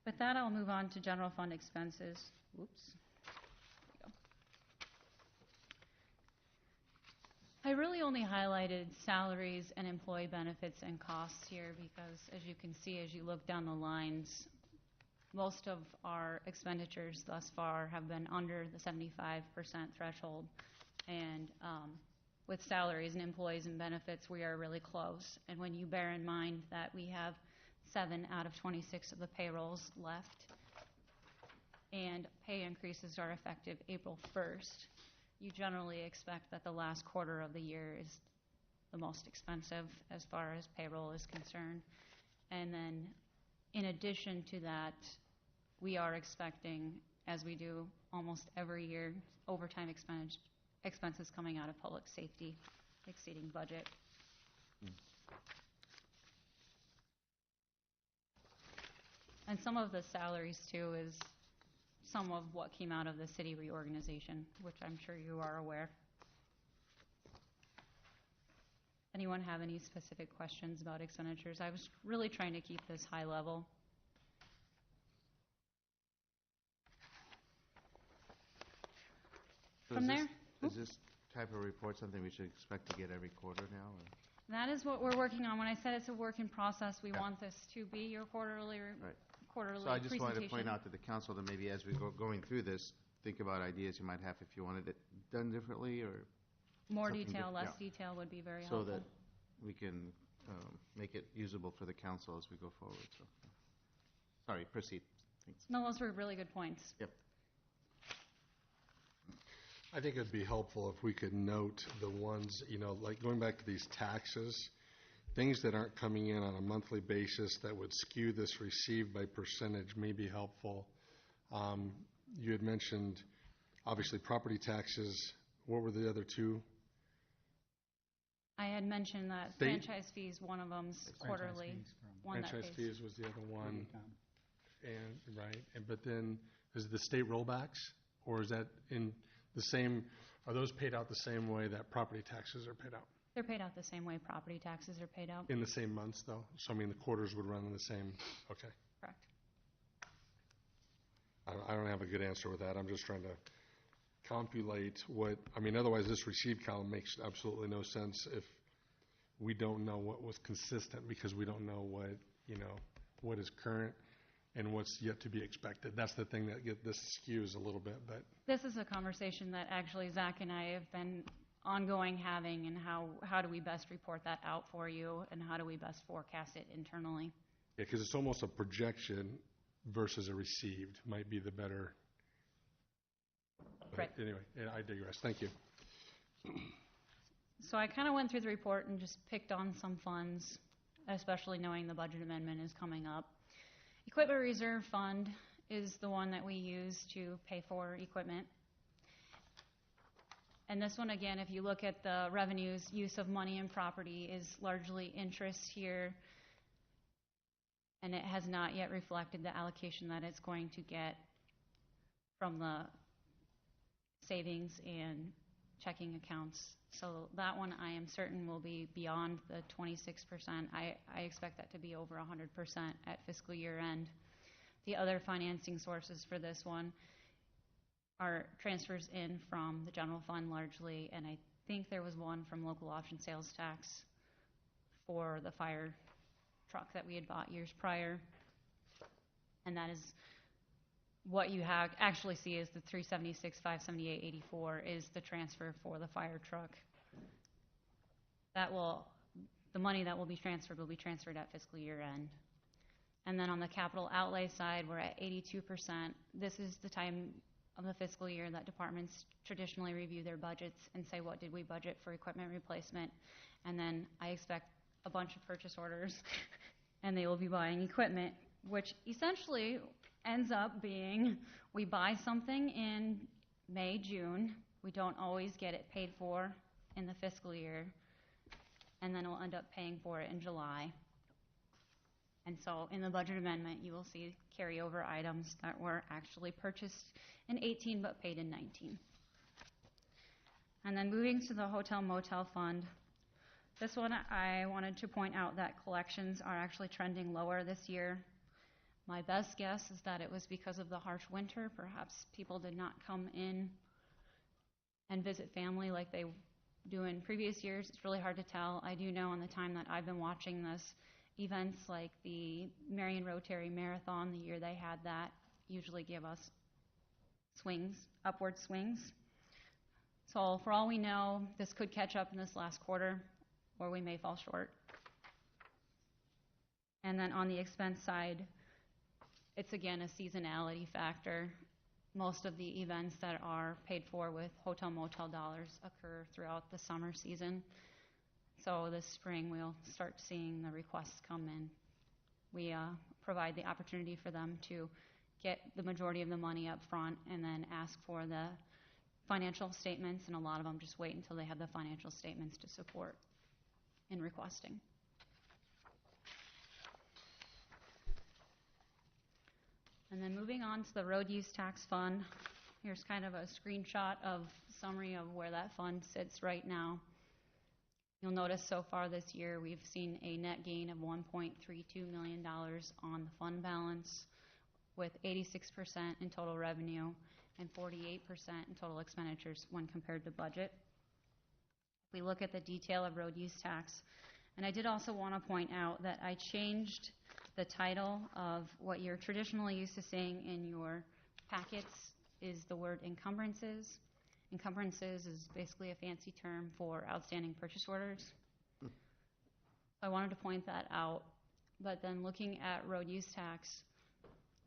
N: With that, I'll move on to general fund expenses. Whoops. I really only highlighted salaries and employee benefits and costs here because, as you can see, as you look down the lines, most of our expenditures thus far have been under the 75% threshold. And with salaries and employees and benefits, we are really close. And when you bear in mind that we have 7 out of 26 of the payrolls left, and pay increases are effective April 1st, you generally expect that the last quarter of the year is the most expensive as far as payroll is concerned. And then in addition to that, we are expecting, as we do almost every year, overtime expenses coming out of public safety exceeding budget. And some of the salaries too is some of what came out of the city reorganization, which I'm sure you are aware. Anyone have any specific questions about expenditures? I was really trying to keep this high level.
A: So
N: From there?
A: Is this type of report something we should expect to get every quarter now? Or?
N: That is what we're working on. When I said it's a work in process, we
A: Yeah.
N: want this to be your quarterly
A: Right.
N: quarterly
A: So I just wanted to point
N: presentation.
A: out to the council that maybe as we go going through this, think about ideas you might have if you wanted it done differently or
N: More
A: something
N: detail, less
A: yeah.
N: detail would be very
A: so
N: helpful.
A: that we can make it usable for the council as we go forward. So, sorry, proceed. Thanks.
N: No, those were really good points.
A: Yep.
E: I think it'd be helpful if we could note the ones, like going back to these taxes, things that aren't coming in on a monthly basis that would skew this received by percentage may be helpful. You had mentioned, obviously, property taxes. What were the other two?
N: I had mentioned that
E: State-
N: franchise fees, one of them's quarterly, one that
E: Franchise
N: pays.
E: fees was the other one. And, right, but then, is the state rollbacks? Or is that in the same, are those paid out the same way that property taxes are paid out?
N: They're paid out the same way property taxes are paid out.
E: In the same months, though? So, I mean, the quarters would run in the same, okay.
N: Correct.
E: I don't have a good answer with that. I'm just trying to compilate otherwise this received column makes absolutely no sense if we don't know what was consistent because we don't know what is current and what's yet to be expected. That's the thing that this skews a little bit, but.
N: This is a conversation that actually Zach and I have been ongoing having, and how do we best report that out for you, and how do we best forecast it internally?
E: Yeah, because it's almost a projection versus a received might be the better.
N: Right.
E: Anyway, I digress. Thank you.
N: So I kind of went through the report and just picked on some funds, especially knowing the budget amendment is coming up. Equipment Reserve Fund is the one that we use to pay for equipment. And this one, again, if you look at the revenues, use of money and property is largely interest here. And it has not yet reflected the allocation that it's going to get from the savings and checking accounts. So that one I am certain will be beyond the 26%. I expect that to be over 100% at fiscal year end. The other financing sources for this one are transfers in from the general fund largely, and I think there was one from local option sales tax for the fire truck that we had bought years prior. And that is what you actually see is the 376,578.84 is the transfer for the fire truck. The money that will be transferred at fiscal year end. And then on the capital outlay side, we're at 82%. This is the time of the fiscal year that departments traditionally review their budgets and say, what did we budget for equipment replacement? And then I expect a bunch of purchase orders and they will be buying equipment, which essentially ends up being we buy something in May, June. We don't always get it paid for in the fiscal year, and then we'll end up paying for it in July. And so in the budget amendment, you will see carryover items that were actually purchased in 18 but paid in 19. And then moving to the hotel motel fund, this one I wanted to point out that collections are actually trending lower this year. My best guess is that it was because of the harsh winter. Perhaps people did not come in and visit family like they do in previous years. It's really hard to tell. I do know in the time that I've been watching this, events like the Marion Rotary Marathon, the year they had that, usually give us swings, upward swings. So for all we know, this could catch up in this last quarter, or we may fall short. And then on the expense side, it's again a seasonality factor. Most of the events that are paid for with hotel motel dollars occur throughout the summer season. So this spring we'll start seeing the requests come in. We provide the opportunity for them to get the majority of the money up front and then ask for the financial statements, and a lot of them just wait until they have the financial statements to support in requesting. And then moving on to the road use tax fund, here's kind of a screenshot of summary of where that fund sits right now. You'll notice so far this year we've seen a net gain of $1.32 million on the fund balance, with 86% in total revenue and 48% in total expenditures when compared to budget. We look at the detail of road use tax, and I did also want to point out that I changed the title of what you're traditionally used to seeing in your packets is the word encumbrances. Encumbrances is basically a fancy term for outstanding purchase orders. I wanted to point that out, but then looking at road use tax,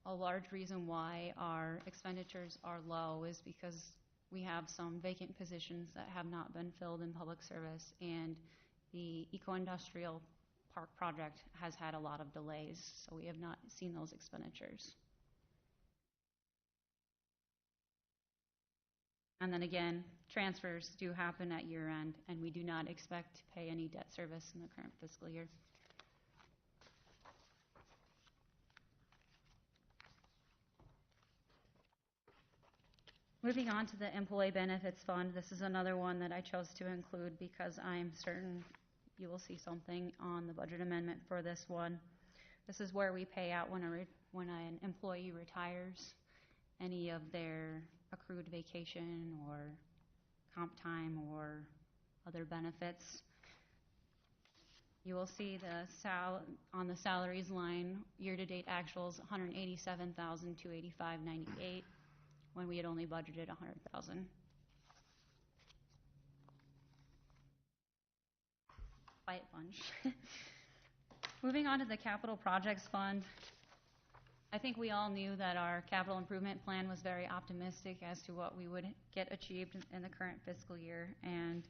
N: a large reason why our expenditures are low is because we have some vacant positions that have not been filled in public service, and the eco-industrial park project has had a lot of delays, so we have not seen those expenditures. And then again, transfers do happen at year end, and we do not expect to pay any debt service in the current fiscal year. Moving on to the employee benefits fund, this is another one that I chose to include because I'm certain you will see something on the budget amendment for this one. This is where we pay out when an employee retires any of their accrued vacation or comp time or other benefits. You will see on the salaries line, year-to-date actuals, $187,285.98, when we had only budgeted $100,000. Quiet bunch. Moving on to the capital projects fund, I think we all knew that our capital improvement plan was very optimistic as to what we would get achieved in the current fiscal year, and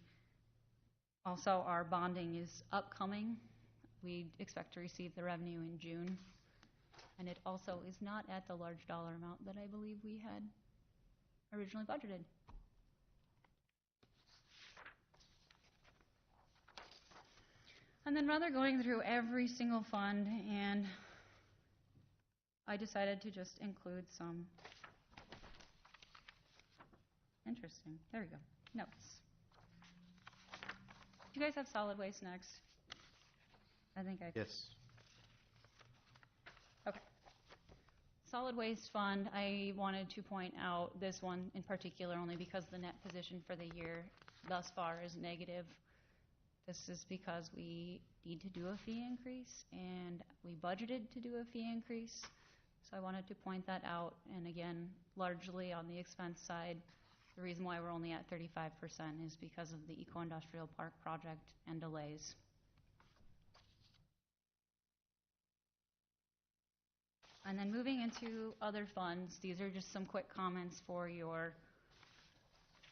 N: also our bonding is upcoming. We expect to receive the revenue in June, and it also is not at the large dollar amount that I believe we had originally budgeted. And then rather going through every single fund, and I decided to just include some interesting, there we go, notes. Do you guys have solid waste next? I think I...
A: Yes.
N: Okay. Solid waste fund, I wanted to point out this one in particular only because the net position for the year thus far is negative. This is because we need to do a fee increase, and we budgeted to do a fee increase. So I wanted to point that out, and again, largely on the expense side, the reason why we're only at 35% is because of the eco-industrial park project and delays. And then moving into other funds, these are just some quick comments for your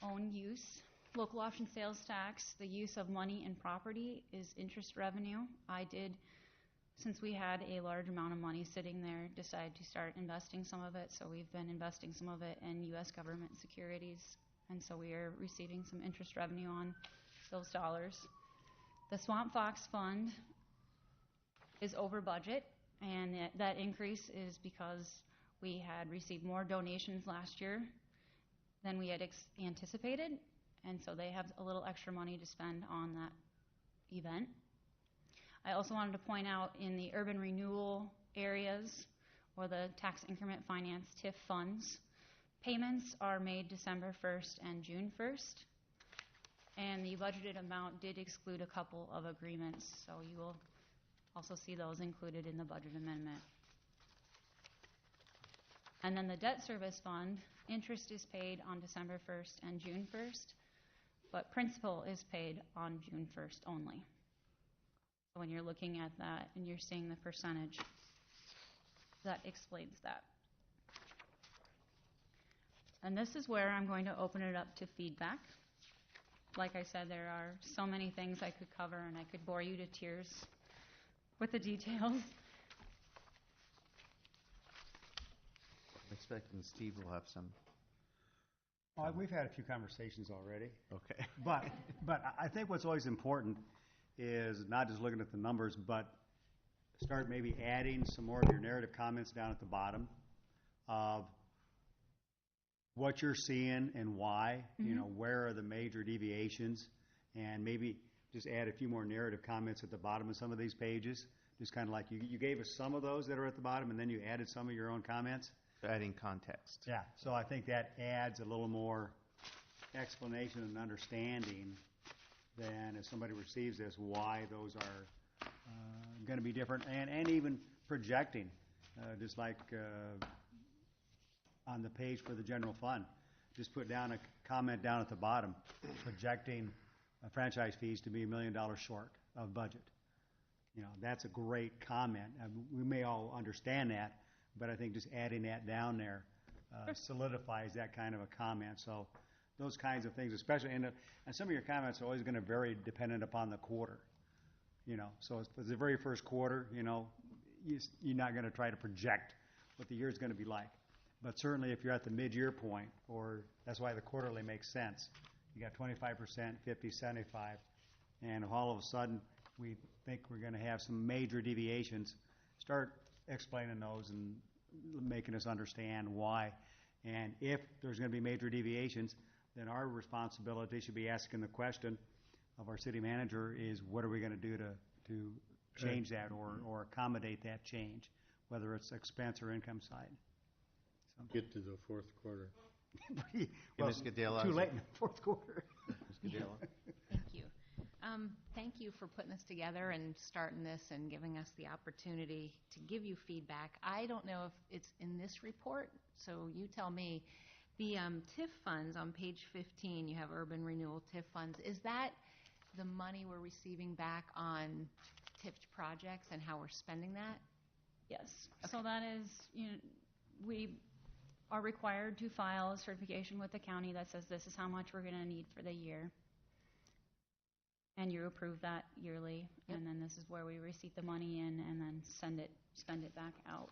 N: own use. Local option sales tax, the use of money and property is interest revenue. I did, since we had a large amount of money sitting there, decide to start investing some of it. So we've been investing some of it in U.S. government securities. And so we are receiving some interest revenue on those dollars. The Swamp Fox Fund is over budget, and that increase is because we had received more donations last year than we had anticipated. And so they have a little extra money to spend on that event. I also wanted to point out in the urban renewal areas or the tax increment finance TIF funds, payments are made December 1st and June 1st. And the budgeted amount did exclude a couple of agreements, so you will also see those included in the budget amendment. And then the debt service fund, interest is paid on December 1st and June 1st. But principal is paid on June 1st only. So when you're looking at that and you're seeing the percentage, that explains that. And this is where I'm going to open it up to feedback. Like I said, there are so many things I could cover, and I could bore you to tears with the details.
A: I'm expecting Steve will have some.
D: We've had a few conversations already.
A: Okay.
D: But I think what's always important is not just looking at the numbers, but start maybe adding some more of your narrative comments down at the bottom of what you're seeing and why, where are the major deviations, and maybe just add a few more narrative comments at the bottom of some of these pages. Just kind of like you gave us some of those that are at the bottom, and then you added some of your own comments.
A: Adding context.
D: Yeah, so I think that adds a little more explanation and understanding than if somebody receives this, why those are going to be different, and even projecting, just like on the page for the general fund. Just put down a comment down at the bottom, projecting franchise fees to be $1 million short of budget. That's a great comment. We may all understand that, but I think just adding that down there solidifies that kind of a comment. So those kinds of things, especially, and some of your comments are always going to vary dependent upon the quarter. So if it's the very first quarter, you're not going to try to project what the year is going to be like. But certainly if you're at the mid-year point, or that's why the quarterly makes sense. You got 25%, 50, 75, and if all of a sudden we think we're going to have some major deviations, start explaining those and making us understand why. And if there's going to be major deviations, then our responsibility should be asking the question of our city manager is, what are we going to do to change that or accommodate that change, whether it's expense or income side. So.
C: Get to the fourth quarter.
D: Well,
A: Ms. Gadela,
D: too late in the fourth quarter.
A: Ms. Gadela.
F: Thank you. Thank you for putting this together and starting this and giving us the opportunity to give you feedback. I don't know if it's in this report, so you tell me. The TIF funds on page 15, you have urban renewal TIF funds. Is that the money we're receiving back on TIFed projects and how we're spending that?
N: Yes. Okay. So that is, we are required to file a certification with the county that says this is how much we're going to need for the year. And you approve that yearly, yep. And then this is where we receive the money in and then spend it back out.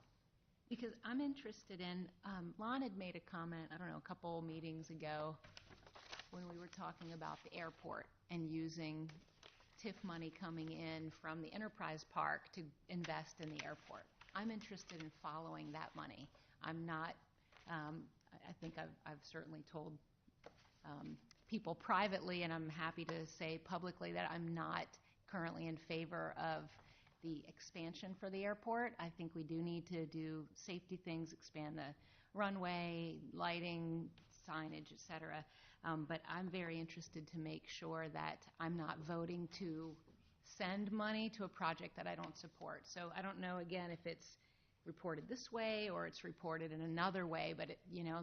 F: Because I'm interested in, Lon had made a comment, I don't know, a couple meetings ago when we were talking about the airport and using TIF money coming in from the Enterprise Park to invest in the airport. I'm interested in following that money. I'm not, I think I've certainly told people privately, and I'm happy to say publicly that I'm not currently in favor of the expansion for the airport. I think we do need to do safety things, expand the runway, lighting, signage, et cetera. But I'm very interested to make sure that I'm not voting to send money to a project that I don't support. So I don't know, again, if it's reported this way or it's reported in another way, but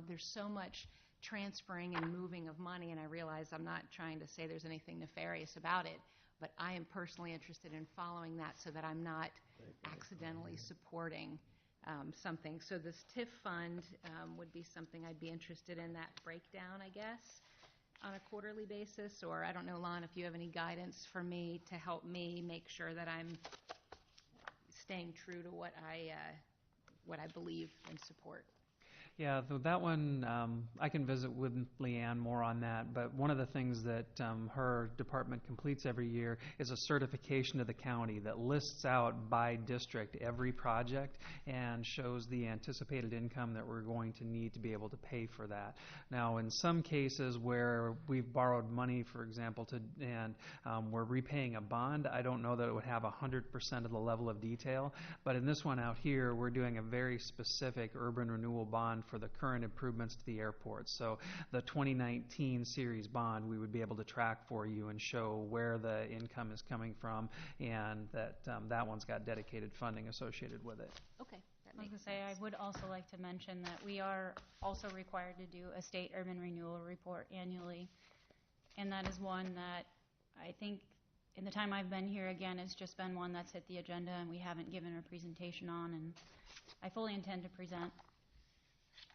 F: there's so much transferring and moving of money, and I realize I'm not trying to say there's anything nefarious about it, but I am personally interested in following that so that I'm not accidentally supporting something. So this TIF fund would be something I'd be interested in, that breakdown, I guess, on a quarterly basis. Or I don't know, Lon, if you have any guidance for me to help me make sure that I'm staying true to what I believe and support.
G: Yeah, that one, I can visit with Leanne more on that, but one of the things that her department completes every year is a certification to the county that lists out by district every project and shows the anticipated income that we're going to need to be able to pay for that. Now, in some cases where we've borrowed money, for example, and we're repaying a bond, I don't know that it would have 100% of the level of detail, but in this one out here, we're doing a very specific urban renewal bond for the current improvements to the airport. So the 2019 series bond, we would be able to track for you and show where the income is coming from, and that one's got dedicated funding associated with it.
F: Okay.
N: I was going to say, I would also like to mention that we are also required to do a state urban renewal report annually, and that is one that I think in the time I've been here, again, it's just been one that's hit the agenda and we haven't given a presentation on, and I fully intend to present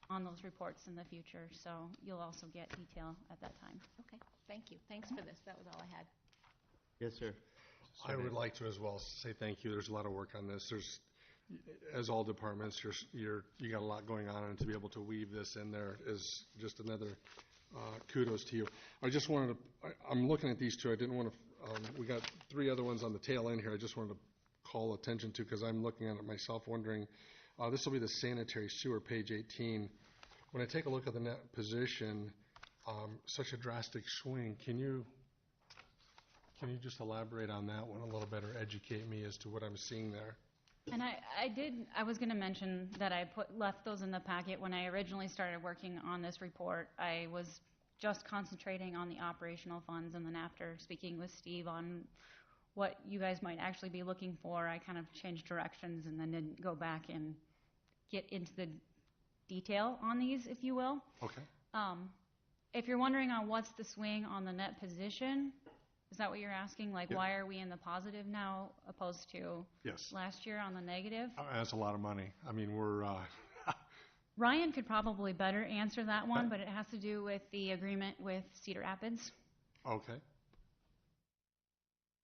N: on those reports in the future, so you'll also get detail at that time.
F: Okay, thank you. Thanks for this. That was all I had.
A: Yes, sir.
E: I would like to as well say thank you. There's a lot of work on this. As all departments, you got a lot going on, and to be able to weave this in there is just another kudos to you. I'm looking at these two. I didn't want to, we got three other ones on the tail end here. I just wanted to call attention to, because I'm looking at it myself, wondering, This will be the sanitary sewer, page 18. When I take a look at the net position, such a drastic swing. Can you just elaborate on that one a little bit or educate me as to what I'm seeing there?
N: And I was going to mention that I left those in the packet. When I originally started working on this report, I was just concentrating on the operational funds, and then after speaking with Steve on what you guys might actually be looking for, I kind of changed directions and then didn't go back and get into the detail on these, if you will.
E: Okay.
N: If you're wondering on what's the swing on the net position, is that what you're asking? Like,
E: Yep.
N: Why are we in the positive now opposed to
E: Yes.
N: last year on the negative?
E: That's a lot of money. I mean, we're,
N: Ryan could probably better answer that one, but it has to do with the agreement with Cedar Rapids.
E: okay.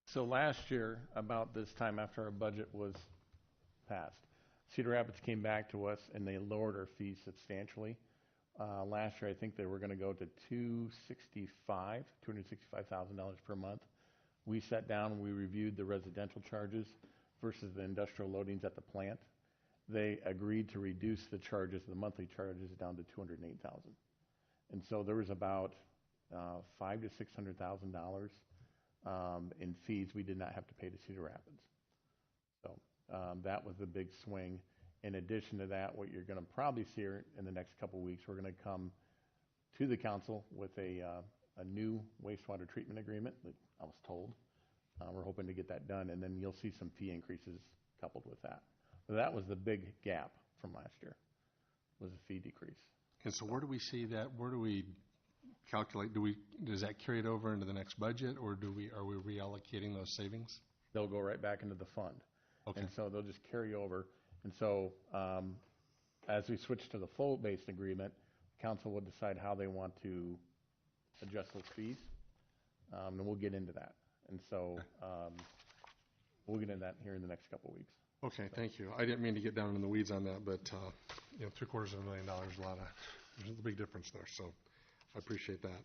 O: So last year, about this time after our budget was passed, Cedar Rapids came back to us and they lowered our fees substantially. Last year, I think they were going to go to $265,000 per month. We sat down and we reviewed the residential charges versus the industrial loadings at the plant. They agreed to reduce the charges, the monthly charges, down to $208,000. And so there was about $500,000 to $600,000 in fees we did not have to pay to Cedar Rapids. So that was the big swing. In addition to that, what you're going to probably see in the next couple of weeks, we're going to come to the council with a new wastewater treatment agreement that I was told. We're hoping to get that done, and then you'll see some fee increases coupled with that. So that was the big gap from last year, was a fee decrease.
E: And so where do we see that? Where do we calculate? Does that carry it over into the next budget, or are we reallocating those savings?
O: They'll go right back into the fund.
E: Okay.
O: And so they'll just carry over. And so as we switch to the full-based agreement, council will decide how they want to adjust those fees, and we'll get into that. And so we'll get into that here in the next couple of weeks.
E: Okay, thank you. I didn't mean to get down in the weeds on that, but $750,000 is there's a big difference there. So I appreciate that.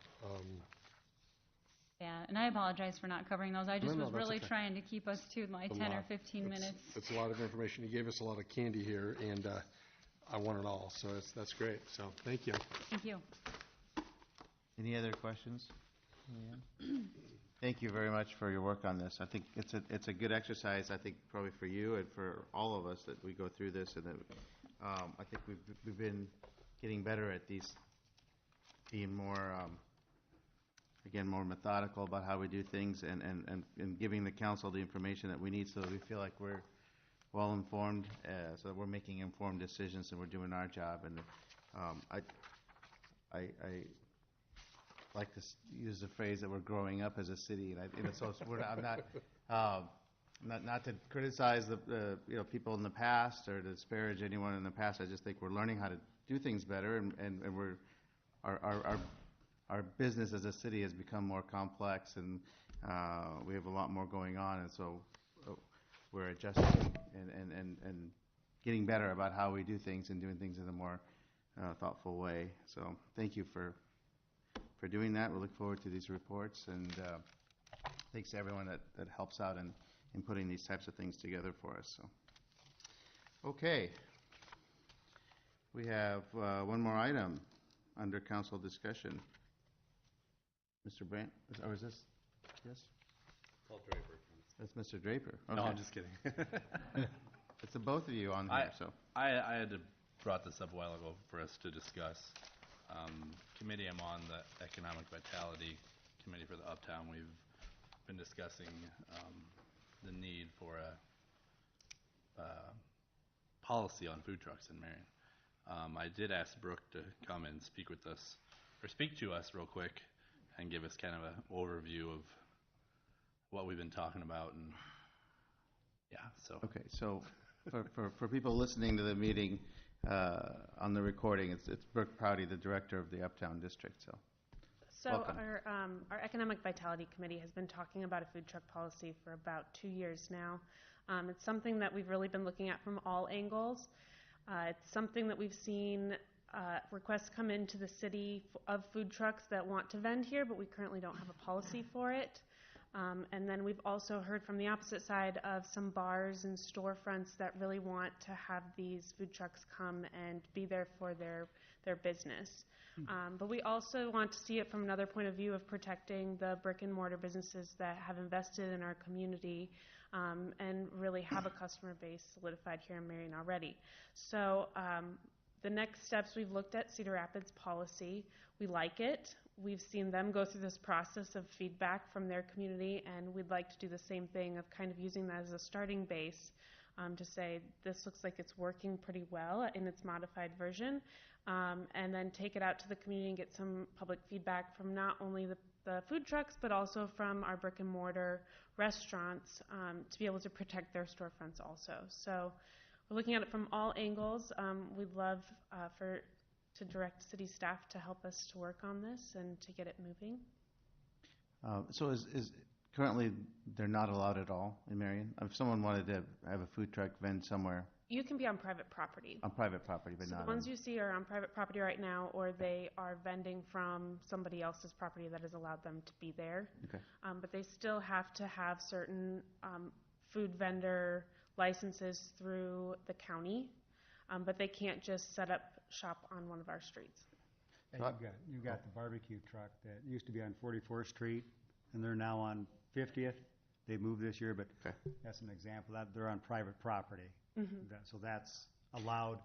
N: Yeah, and I apologize for not covering those. I just
E: No,
N: was
E: that's
N: really
E: okay.
N: thank to keep us to my 10 or 15 minutes.
E: It's a lot of information. You gave us a lot of candy here, and I want it all. So that's great. So thank you.
N: Thank you.
A: Any other questions? Thank you very much for your work on this. I think it's a good exercise, I think, probably for you and for all of us that we go through this, and that I think we've been getting better at these, being more, again, more methodical about how we do things, and giving the council the information that we need so that we feel like we're well informed, so that we're making informed decisions and we're doing our job. And I like to use the phrase that we're growing up as a city, and so I'm not to criticize the people in the past or to disparage anyone in the past. I just think we're learning how to do things better, and we're our business as a city has become more complex, and we have a lot more going on, and so we're adjusting and getting better about how we do things and doing things in a more thoughtful way. So thank you for doing that. We look forward to these reports, and thanks to everyone that helps out in putting these types of things together for us. So, okay. We have one more item under council discussion. Mr. Brandt, or is this? Yes?
P: Paul Draper.
A: That's Mr. Draper. Okay.
P: No, I'm just kidding.
A: It's the both of you on here, so.
P: I had brought this up a while ago for us to discuss. Committee I'm on, the Economic Vitality Committee for the Uptown. We've been discussing the need for a policy on food trucks in Marion. I did ask Brooke to come and speak to us real quick and give us kind of an overview of what we've been talking about, and
A: Okay, so for people listening to the meeting on the recording, it's Brooke Prouty, the director of the Uptown District. So welcome.
Q: Our Economic Vitality Committee has been talking about a food truck policy for about 2 years now. It's something that we've really been looking at from all angles. It's something that we've seen requests come into the city of food trucks that want to vend here, but we currently don't have a policy for it. And then we've also heard from the opposite side of some bars and storefronts that really want to have these food trucks come and be there for their business. But we also want to see it from another point of view of protecting the brick and mortar businesses that have invested in our community and really have a customer base solidified here in Marion already. So the next steps, we've looked at Cedar Rapids policy. We like it. We've seen them go through this process of feedback from their community, and we'd like to do the same thing of kind of using that as a starting base to say this looks like it's working pretty well in its modified version, and then take it out to the community and get some public feedback from not only the food trucks but also from our brick and mortar restaurants to be able to protect their storefronts also. So we're looking at it from all angles. We'd love to direct city staff to help us to work on this and to get it moving.
A: So is currently they're not allowed at all in Marion? If someone wanted to have a food truck vend somewhere,
Q: you can be on private property.
A: On private property, but
Q: so
A: not
Q: the ones you see are on private property right now, or they are vending from somebody else's property that has allowed them to be there.
A: Okay.
Q: But they still have to have certain food vendor licenses through the county, but they can't just set up shop on one of our streets.
D: And you've got the barbecue truck that used to be on 44th Street, and they're now on 50th. They moved this year, but that's an example. That they're on private property. So that's allowed.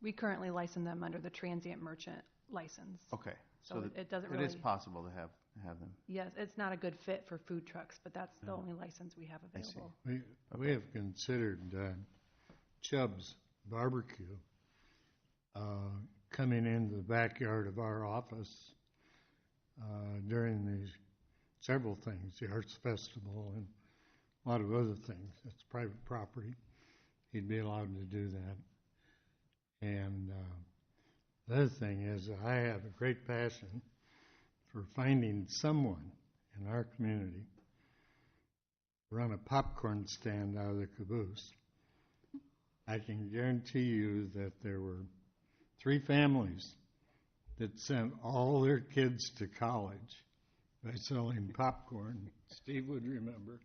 R: We currently license them under the transient merchant license.
A: Okay.
R: So it doesn't really.
A: It is possible to have them.
R: Yes, it's not a good fit for food trucks, but that's the only license we have available.
C: We have considered Chubb's Barbecue coming into the backyard of our office during these several things, the Arts Festival and a lot of other things. It's private property. He'd be allowed to do that. And the other thing is I have a great passion for finding someone in our community to run a popcorn stand out of the caboose. I can guarantee you that there were 3 families that sent all their kids to college by selling popcorn. Steve would remember.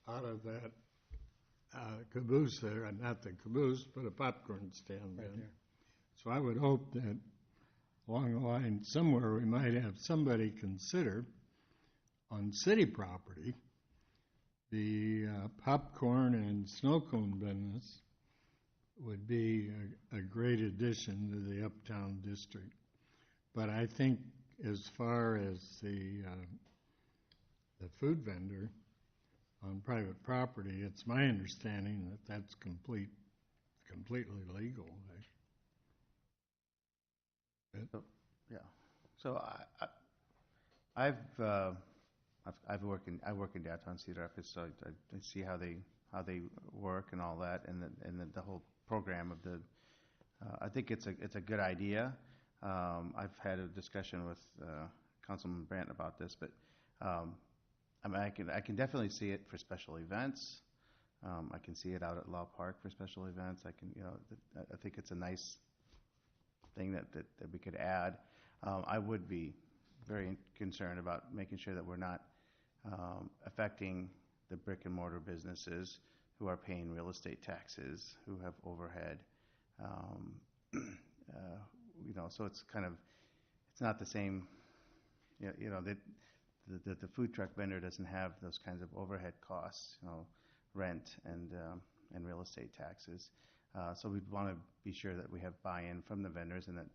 C: Out of that caboose there, not the caboose, but a popcorn stand right there. So I would hope that along the line somewhere we might have somebody consider on city property the popcorn and snow cone business would be a great addition to the uptown district. But I think as far as the food vendor on private property, it's my understanding that that's completely legal.
A: So I work in downtown Cedar Rapids, so I see how they work and all that, and the whole program of the. I think it's a good idea. I've had a discussion with Councilman Brandt about this, but I mean, I can definitely see it for special events. I can see it out at Law Park for special events. I think it's a nice thing that we could add. I would be very concerned about making sure that we're not affecting the brick and mortar businesses who are paying real estate taxes, who have overhead. So it's it's not the same. The food truck vendor doesn't have those kinds of overhead costs, rent and real estate taxes. So we'd want to be sure that we have buy-in from the vendors and that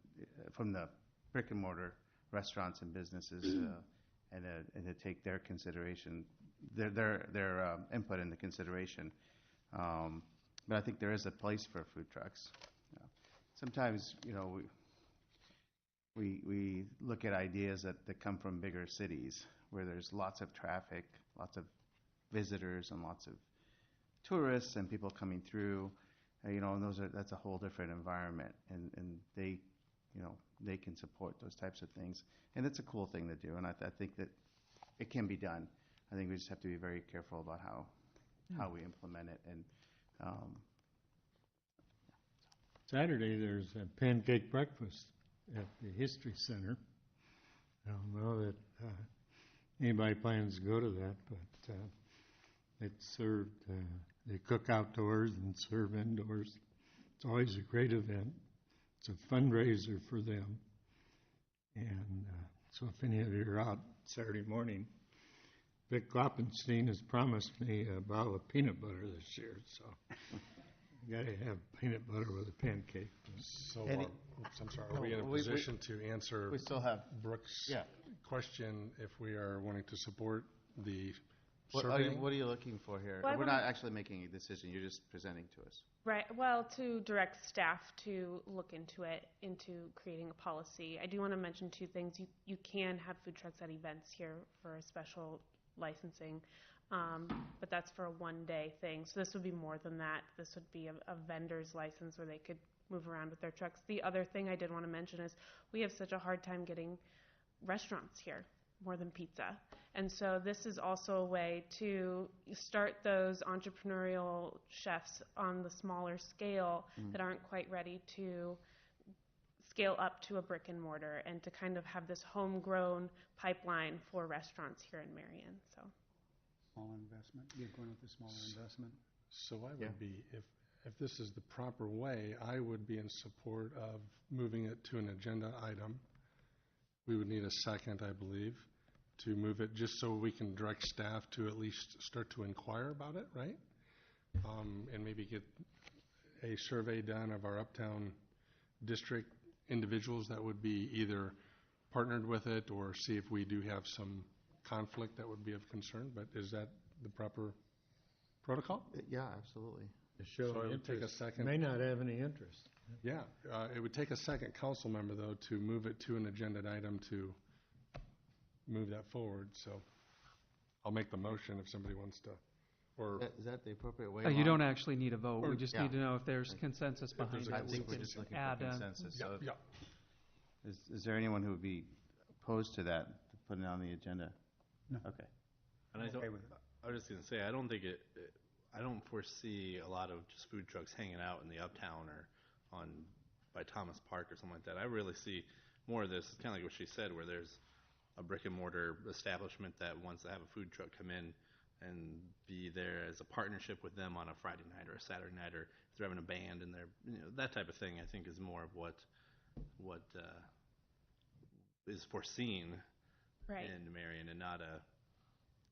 A: from the brick and mortar restaurants and businesses, and to take their consideration, their input into consideration. But I think there is a place for food trucks. Sometimes, we look at ideas that come from bigger cities where there's lots of traffic, lots of visitors, and lots of tourists and people coming through. And that's a whole different environment, and they can support those types of things, and it's a cool thing to do. And I think that it can be done. I think we just have to be very careful about how we implement it. And
C: Saturday there's a pancake breakfast at the History Center. I don't know that anybody plans to go to that, but it's served, they cook outdoors and serve indoors. It's always a great event. It's a fundraiser for them. And so if any of you are out Saturday morning, Vic Kloppenstein has promised me a bottle of peanut butter this year, so you got to have peanut butter with a pancake.
E: So, I'm sorry, are we in a position to answer
A: We still have,
E: Brooks'
A: yeah.
E: question if we are wanting to support the
A: What
E: surveying?
A: are you looking for here?
Q: Well,
A: We're not actually making a decision, you're just presenting to us.
Q: Right, well, to direct staff to look into it, into creating a policy. I do want to mention two things. You can have food trucks at events here for a special licensing, but that's for a one-day thing. So this would be more than that. This would be a vendor's license where they could move around with their trucks. The other thing I did want to mention is we have such a hard time getting restaurants here, more than pizza. And so this is also a way to start those entrepreneurial chefs on the smaller scale that aren't quite ready to scale up to a brick and mortar, and to kind of have this homegrown pipeline for restaurants here in Marion. So
K: Small investment, you're going with a smaller investment?
E: So I would be, if this is the proper way, I would be in support of moving it to an agenda item. We would need a second, I believe, to move it, just so we can direct staff to at least start to inquire about it, right? And maybe get a survey done of our uptown district individuals that would be either partnered with it, or see if we do have some conflict that would be of concern. But is that the proper protocol?
A: Yeah, absolutely.
C: To show
E: So it would take a
C: interest.
E: second.
C: May not have any interest.
E: Yeah, it would take a second council member, though, to move it to an agenda item to move that forward. So I'll make the motion if somebody wants to, or
A: Is that the appropriate way?
G: You
A: Lon?
G: don't actually need a vote. We just
A: Yeah.
G: need to know if there's consensus behind it.
A: I
G: We
A: think we're
G: can
A: just looking for
G: add,
A: consensus. So
E: yeah.
A: is there anyone who would be opposed to that, to put it on the agenda?
K: No.
A: Okay.
P: And I
K: Okay with it.
P: was just gonna say, I don't foresee a lot of just food trucks hanging out in the uptown or by Thomas Park or something like that. I really see more of this, kind of like what she said, where there's a brick and mortar establishment that wants to have a food truck come in and be there as a partnership with them on a Friday night or a Saturday night, or if they're having a band and that type of thing. I think is more of what is foreseen
Q: right.
P: in Marion, and not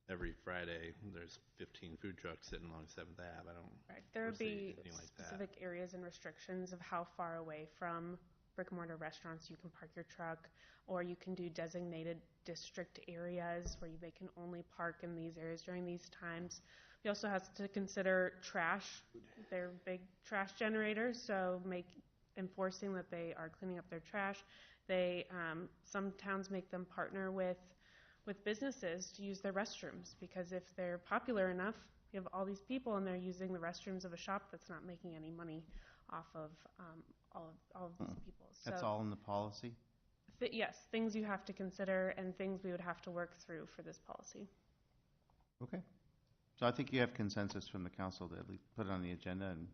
P: every Friday there's 15 food trucks sitting along 7th Ave. I don't.
Q: Right. There would
P: foresee
Q: be
P: anything like that.
Q: specific areas and restrictions of how far away from brick and mortar restaurants you can park your truck, or you can do designated district areas where they can only park in these areas during these times. We also have to consider trash. They're big trash generators, so enforcing that they are cleaning up their trash. Some towns make them partner with businesses to use their restrooms, because if they're popular enough, you have all these people and they're using the restrooms of a shop that's not making any money off of all of these people.
A: That's
Q: So,
A: all in the policy?
Q: yes, things you have to consider and things we would have to work through for this policy.
A: Okay. So I think you have consensus from the council to at least put it on the agenda. And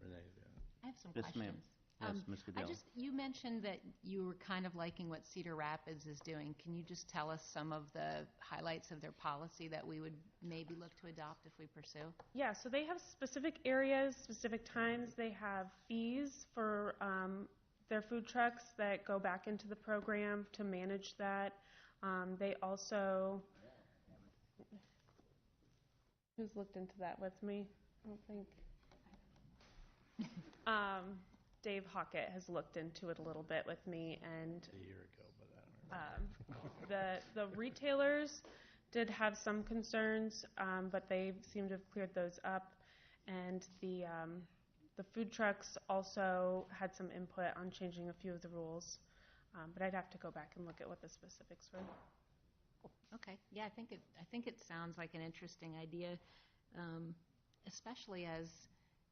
F: I have some
A: Yes, ma'am.
F: questions.
A: Yes, Ms. Goodell.
F: You mentioned that you were kind of liking what Cedar Rapids is doing. Can you just tell us some of the highlights of their policy that we would maybe look to adopt if we pursue?
Q: Yeah, so they have specific areas, specific times. They have fees for their food trucks that go back into the program to manage that. They also... Who's looked into that with me? I don't think... Dave Hockett has looked into it a little bit with me, and
O: A year ago, but I don't
Q: the retailers did have some concerns, but they seem to have cleared those up. And the food trucks also had some input on changing a few of the rules, but I'd have to go back and look at what the specifics were.
F: Okay. Yeah, I think it sounds like an interesting idea, especially as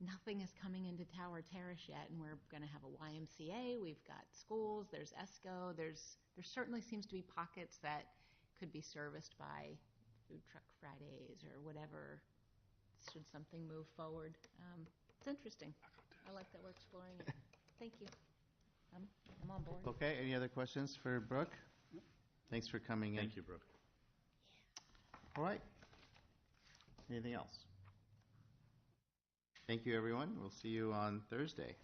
F: nothing is coming into Tower Terrace yet, and we're going to have a YMCA. We've got schools. There's ESCO. There certainly seems to be pockets that could be serviced by Food Truck Fridays or whatever. Should something move forward, it's interesting. I like that we're exploring it. Thank you. I'm on board.
A: Okay, any other questions for Brooke? Thanks for coming in.
P: Thank you, Brooke.
A: All right. Anything else? Thank you, everyone. We'll see you on Thursday.